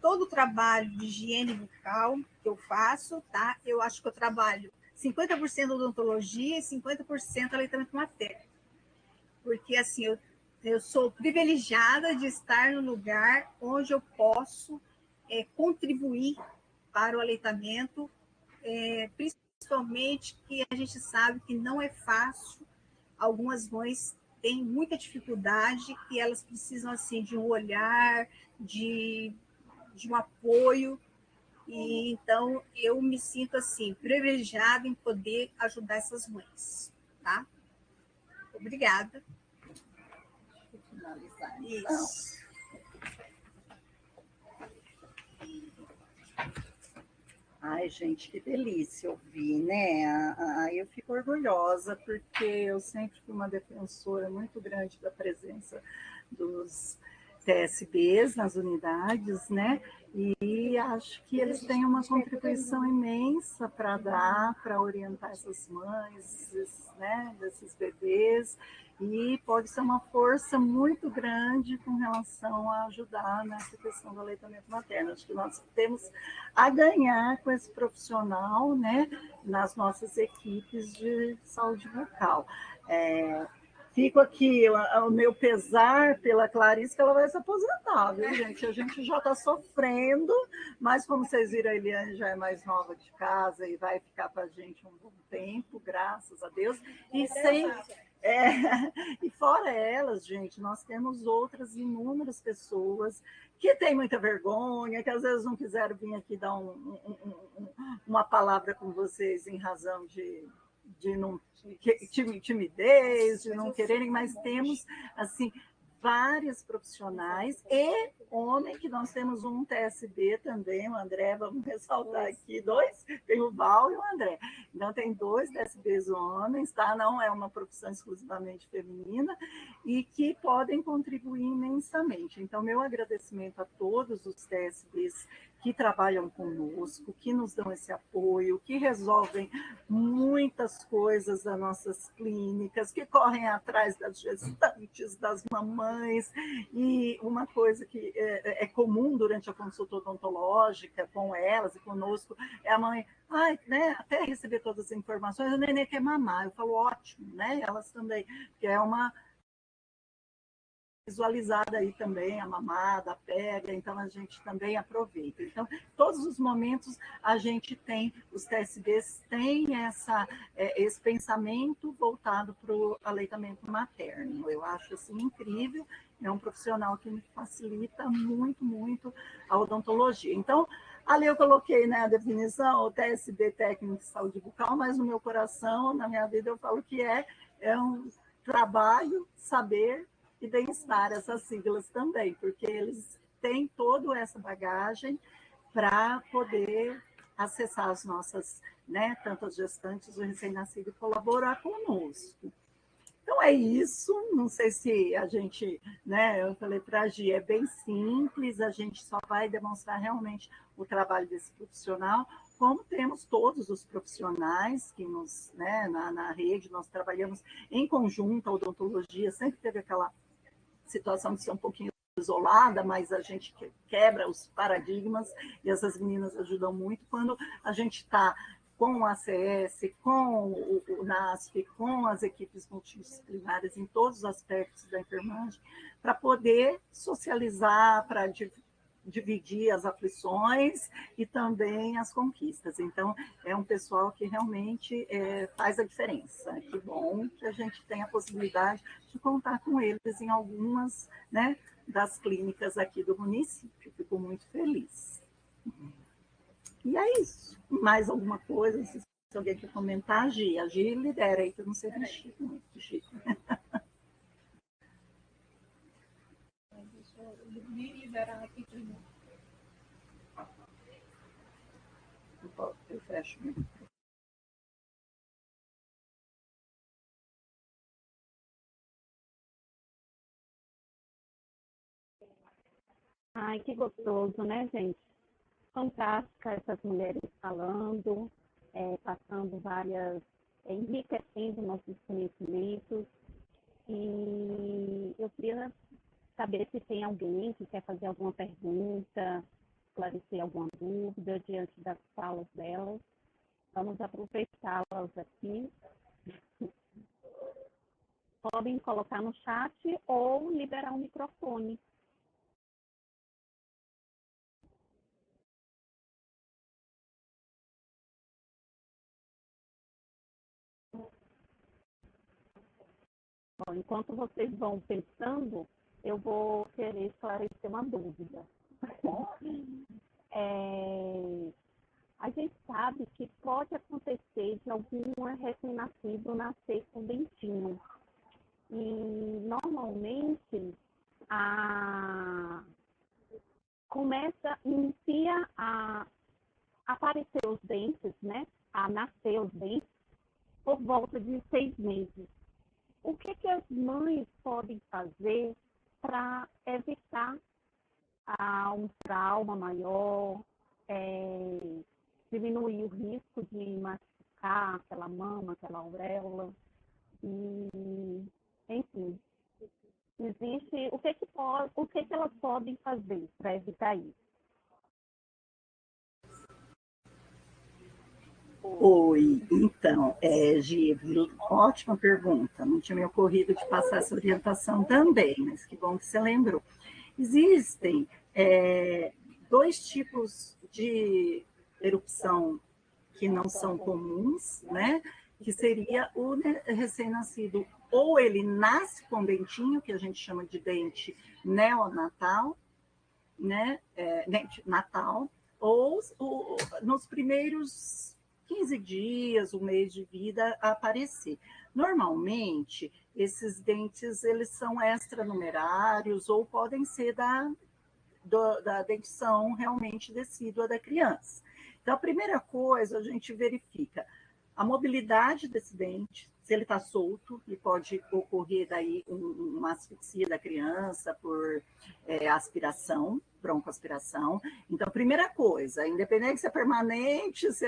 todo o trabalho de higiene bucal que eu faço, tá? Eu acho que eu trabalho 50% odontologia e 50% aleitamento materno. Porque, assim, eu sou privilegiada de estar no lugar onde eu posso contribuir para o aleitamento, principalmente que a gente sabe que não é fácil. Algumas mães têm muita dificuldade e elas precisam assim de um olhar, de um apoio. E então eu me sinto assim privilegiada em poder ajudar essas mães, tá? Obrigada. Finalizar. Isso. Ai, gente, que delícia ouvir, né? Eu fico orgulhosa, porque eu sempre fui uma defensora muito grande da presença dos TSBs nas unidades, né? E acho que eles têm uma contribuição imensa para dar, para orientar essas mães, né, desses bebês, e pode ser uma força muito grande com relação a ajudar nessa questão do aleitamento materno. Acho que nós temos a ganhar com esse profissional, né, nas nossas equipes de saúde bucal. Fico aqui o meu pesar pela Clarice, que ela vai se aposentar, viu, gente? A gente já está sofrendo, mas como vocês viram, a Eliane já é mais nova de casa e vai ficar com a gente um bom tempo, graças a Deus. E fora elas, gente, nós temos outras inúmeras pessoas que têm muita vergonha, que às vezes não quiseram vir aqui dar uma palavra com vocês em razão de não timidez, de não quererem, mas temos assim várias profissionais e homem, que nós temos um TSB também, o André, vamos ressaltar aqui, dois, tem o Val e o André. Então, tem 2 TSBs homens, tá? Não é uma profissão exclusivamente feminina, e que podem contribuir imensamente. Então, meu agradecimento a todos os TSBs que trabalham conosco, que nos dão esse apoio, que resolvem muitas coisas das nossas clínicas, que correm atrás das gestantes, das mamães. E uma coisa que é comum durante a consulta odontológica com elas e conosco é a mãe, né, até receber todas as informações, o neném quer mamar. Eu falo, ótimo, né? Elas também, que é uma visualizada aí também, a mamada, a pega, então a gente também aproveita. Então, todos os momentos a gente tem, os TSBs têm esse pensamento voltado para o aleitamento materno. Eu acho assim incrível, é um profissional que me facilita muito, muito a odontologia. Então, ali eu coloquei, né, a definição, o TSB técnico de saúde bucal, mas no meu coração, na minha vida, eu falo que é um trabalho, saber e bem-estar, essas siglas também, porque eles têm toda essa bagagem para poder acessar as nossas, né, tanto as gestantes, o recém-nascido, e colaborar conosco. Então é isso, não sei se a gente, né, eu falei para a Gi, é bem simples, a gente só vai demonstrar realmente o trabalho desse profissional, como temos todos os profissionais que nos, né, na rede, nós trabalhamos em conjunto, a odontologia sempre teve aquela situação de ser um pouquinho isolada, mas a gente quebra os paradigmas e essas meninas ajudam muito quando a gente está com o ACS, com o NASF, com as equipes multidisciplinares em todos os aspectos da enfermagem, para poder socializar, para dividir as aflições e também as conquistas. Então, é um pessoal que realmente faz a diferença. Que bom que a gente tem a possibilidade de contar com eles em algumas, né, das clínicas aqui do município. Fico muito feliz. E é isso. Mais alguma coisa? Se alguém quer comentar, a Gi lidera aí, que eu não sei mexer muito. Deixa eu me liberar aqui de novo. Eu fecho. Ai, que gostoso, né, gente? Fantástica essas mulheres falando, passando várias, enriquecendo nossos conhecimentos. E eu queria saber se tem alguém que quer fazer alguma pergunta, esclarecer alguma dúvida diante das falas delas. Vamos aproveitá-las aqui. Podem colocar no chat ou liberar o microfone. Bom, enquanto vocês vão pensando, eu vou querer esclarecer uma dúvida. A gente sabe que pode acontecer de algum recém-nascido nascer com dentinho. E, normalmente, inicia a aparecer os dentes, né? A nascer os dentes, por volta de 6 meses. O que as mães podem fazer para evitar um trauma maior, diminuir o risco de machucar aquela mama, aquela auréola? E, enfim, existe o que elas podem fazer para evitar isso? Oi, então, Gi, ótima pergunta. Não tinha me ocorrido de passar essa orientação também, mas que bom que você lembrou. Existem 2 tipos de erupção que não são comuns, né? Que seria o recém-nascido, ou ele nasce com dentinho, que a gente chama de dente neonatal, né? Dente natal, ou nos primeiros 15 dias, um mês de vida, aparecer. Normalmente, esses dentes eles são extranumerários ou podem ser da dentição realmente decídua da criança. Então, a primeira coisa, a gente verifica a mobilidade desse dente, se ele está solto, e pode ocorrer daí uma asfixia da criança por aspiração, broncoaspiração. Então, primeira coisa, independente se é permanente, se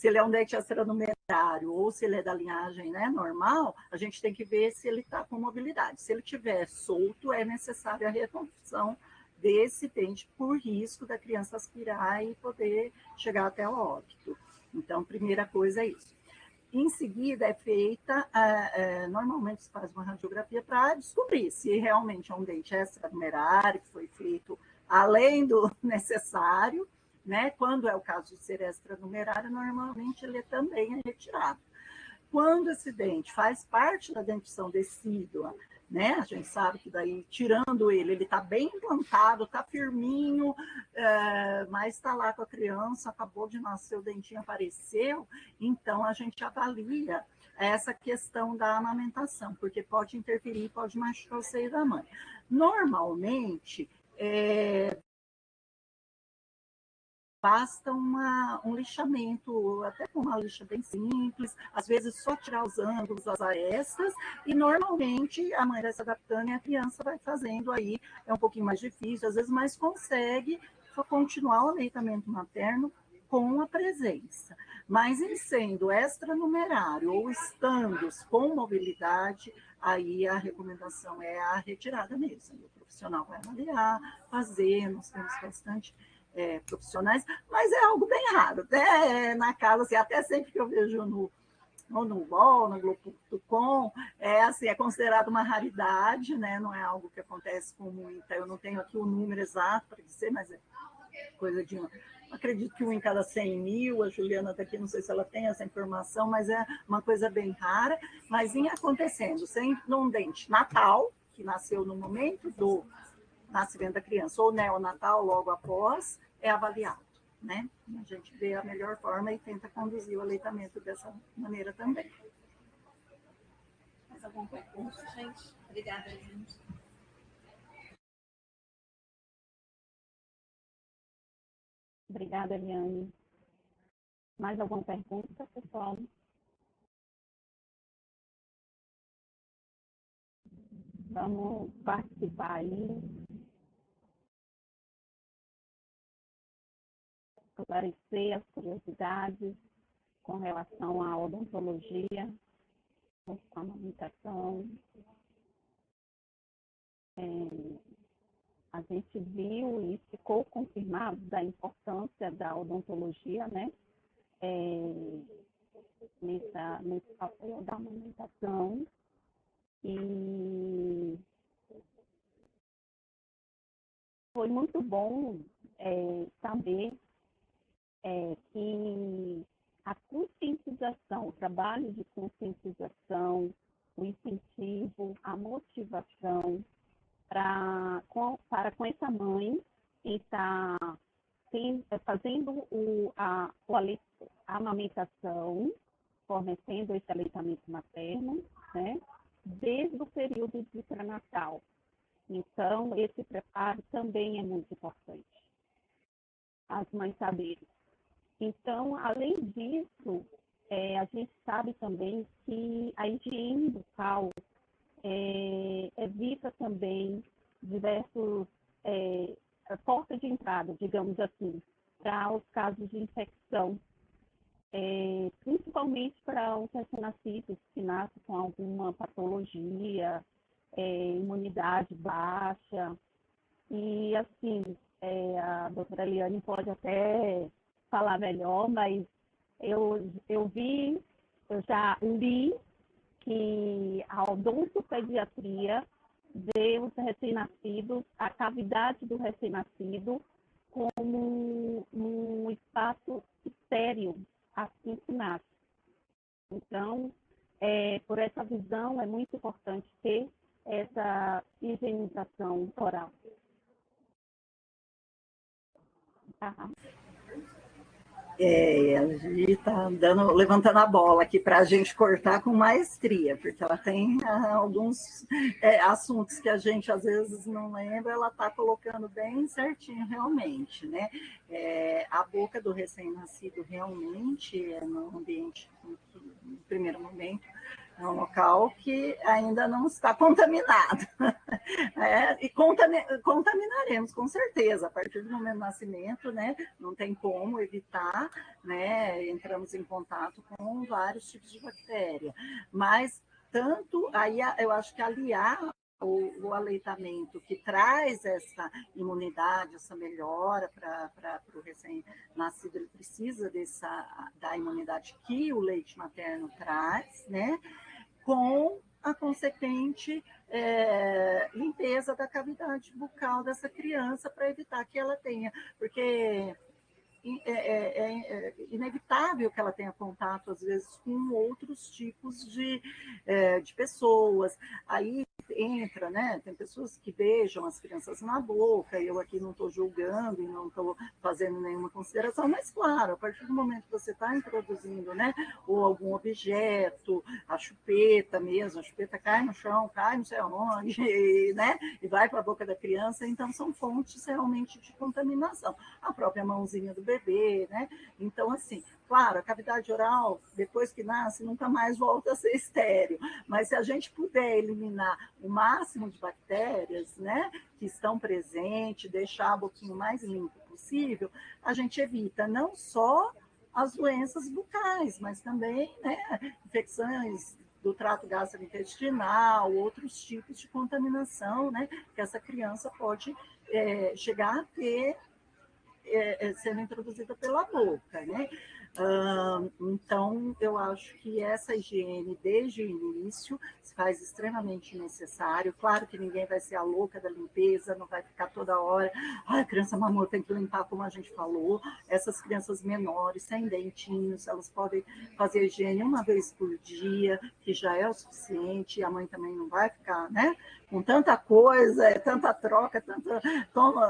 ele é um dente extranumerário ou se ele é da linhagem, né, normal, a gente tem que ver se ele está com mobilidade. Se ele estiver solto, é necessária a reconstrução desse dente por risco da criança aspirar e poder chegar até o óbito. Então, primeira coisa é isso. Em seguida, é feita, normalmente se faz uma radiografia para descobrir se realmente é um dente extranumerário, que foi feito além do necessário, né? Quando é o caso de ser extranumerário, normalmente ele também é retirado. Quando esse dente faz parte da dentição decídua, né? A gente sabe que daí, tirando ele está bem implantado, está firminho, mas está lá com a criança, acabou de nascer, o dentinho apareceu, então a gente avalia essa questão da amamentação, porque pode interferir, pode machucar o seio da mãe. Normalmente, basta um lixamento, até com uma lixa bem simples, às vezes só tirar os ângulos, as arestas, e normalmente a mãe vai se adaptando e a criança vai fazendo aí, é um pouquinho mais difícil, às vezes, mas consegue continuar o aleitamento materno com a presença. Mas em sendo extranumerário ou estando com mobilidade, aí a recomendação é a retirada mesmo. O profissional vai avaliar, fazer, nós temos bastante profissionais, mas é algo bem raro, né? Na casa, assim, até sempre que eu vejo ou no UOL, na Globo.com, assim, é considerado uma raridade, né? Não é algo que acontece com muita. Eu não tenho aqui o número exato para dizer, mas é coisa de acredito que 1 em cada 100 mil, a Juliana está aqui, não sei se ela tem essa informação, mas é uma coisa bem rara, mas em acontecendo, sempre num dente natal, que nasceu no momento do nascimento da criança, ou neonatal, logo após, é avaliado, né? A gente vê a melhor forma e tenta conduzir o aleitamento dessa maneira também. Mais alguma pergunta, gente? Obrigada, gente. Obrigada, Eliane. Mais alguma pergunta, pessoal? Vamos participar aí, esclarecer as curiosidades com relação à odontologia, com a amamentação. A gente viu e ficou confirmado da importância da odontologia, né? Nesse papel da amamentação. E foi muito bom saber que a conscientização, o trabalho de conscientização, o incentivo, a motivação para com essa mãe que está fazendo a amamentação, fornecendo esse aleitamento materno, né, desde o período de pré-natal. Então, esse preparo também é muito importante, as mães saberem. Então, além disso, a gente sabe também que a higiene bucal evita também diversos portas de entrada, digamos assim, para os casos de infecção, principalmente para os recém-nascidos que nascem com alguma patologia, imunidade baixa. E, assim, a doutora Eliane pode até falar melhor, mas eu já li que a odontopediatria vê os recém-nascidos, a cavidade do recém-nascido, como um espaço estéril, assim que nasce. Então, por essa visão, é muito importante ter essa higienização oral. Tá. A Gi está levantando a bola aqui para a gente cortar com maestria, porque ela tem alguns assuntos que a gente às vezes não lembra, ela está colocando bem certinho realmente, né? A boca do recém-nascido realmente é no ambiente, no primeiro momento, é um local que ainda não está contaminado. E contaminaremos, com certeza, a partir do momento do nascimento, né? Não tem como evitar, né? Entramos em contato com vários tipos de bactéria, mas tanto, aí eu acho que aliar o aleitamento que traz essa imunidade, essa melhora para o recém-nascido, ele precisa da imunidade que o leite materno traz, né? Com a consequente limpeza da cavidade bucal dessa criança para evitar que ela tenha, porque é inevitável que ela tenha contato, às vezes, com outros tipos de pessoas. Aí entra, né? Tem pessoas que beijam as crianças na boca, eu aqui não estou julgando e não estou fazendo nenhuma consideração, mas claro, a partir do momento que você está introduzindo, né, ou algum objeto, a chupeta mesmo, a chupeta cai no chão, cai não sei aonde, né, e vai para a boca da criança, então são fontes realmente de contaminação. A própria mãozinha do bebê, né? Então, assim, claro, a cavidade oral, depois que nasce, nunca mais volta a ser estéril, mas se a gente puder eliminar o máximo de bactérias, né, que estão presentes, deixar a boquinha o mais limpo possível, a gente evita não só as doenças bucais, mas também, né, infecções do trato gastrointestinal, outros tipos de contaminação, né, que essa criança pode chegar a ter sendo introduzida pela boca, né? Então, eu acho que essa higiene, desde o início, se faz extremamente necessário. Claro que ninguém vai ser a louca da limpeza, não vai ficar toda hora, a criança mamou, tem que limpar, como a gente falou. Essas crianças menores, sem dentinhos, elas podem fazer higiene uma vez por dia, que já é o suficiente, a mãe também não vai ficar, né? Com tanta coisa, tanta troca, tanta toma,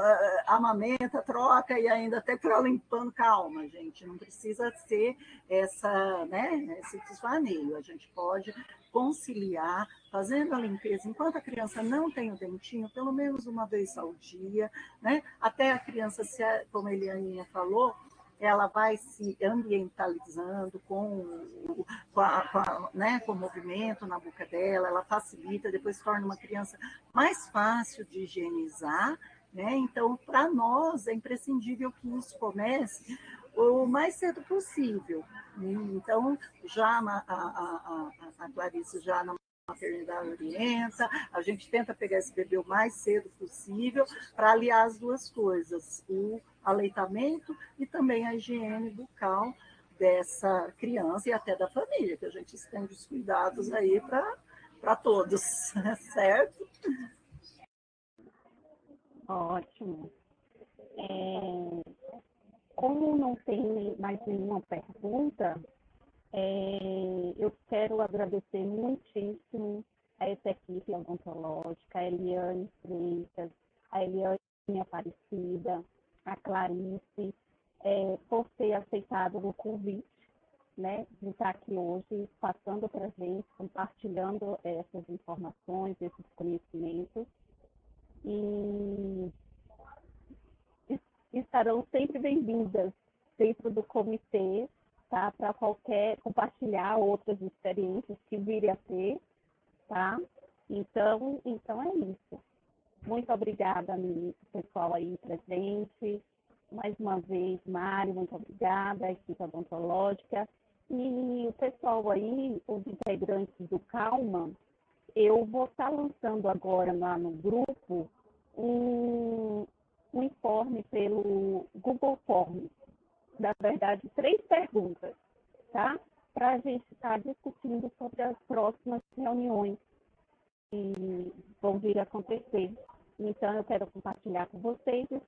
amamenta, troca e ainda até para limpando. Calma, gente, não precisa ser esse desvaneio. A gente pode conciliar, fazendo a limpeza, enquanto a criança não tem o dentinho, pelo menos uma vez ao dia, né? Até a criança, como a Elianinha falou, ela vai se ambientalizando com o movimento na boca dela, ela facilita, depois torna uma criança mais fácil de higienizar, né? Então, para nós, é imprescindível que isso comece o mais cedo possível. Então, já a Clarice já na maternidade orienta, a gente tenta pegar esse bebê o mais cedo possível para aliar as duas coisas, o aleitamento e também a higiene bucal dessa criança e até da família, que a gente estende os cuidados aí para todos, certo? Ótimo. Como não tem mais nenhuma pergunta, eu quero agradecer muitíssimo a essa equipe odontológica, a Eliane Freitas, a Eliane Aparecida, a Clarice, por ter aceitado o convite, né, de estar aqui hoje, passando para a gente, compartilhando essas informações, esses conhecimentos. E estarão sempre bem-vindas dentro do comitê, tá? Para compartilhar outras experiências que virem a ter, tá? Então é isso. Muito obrigada, pessoal aí presente. Mais uma vez, Mário, muito obrigada, a equipe odontológica. E o pessoal aí, os integrantes do Calma, eu vou estar lançando agora lá no grupo um informe pelo Google Forms. Na verdade, 3 perguntas, tá? Para a gente estar discutindo sobre as próximas reuniões que vão vir a acontecer. Então, eu quero compartilhar com vocês e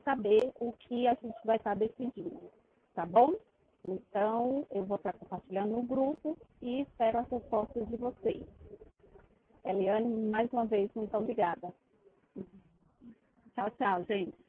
saber o que a gente vai estar decidindo, tá bom? Então, eu vou estar compartilhando no grupo e espero as respostas de vocês. Eliane, mais uma vez, muito obrigada. Tchau, tchau, gente.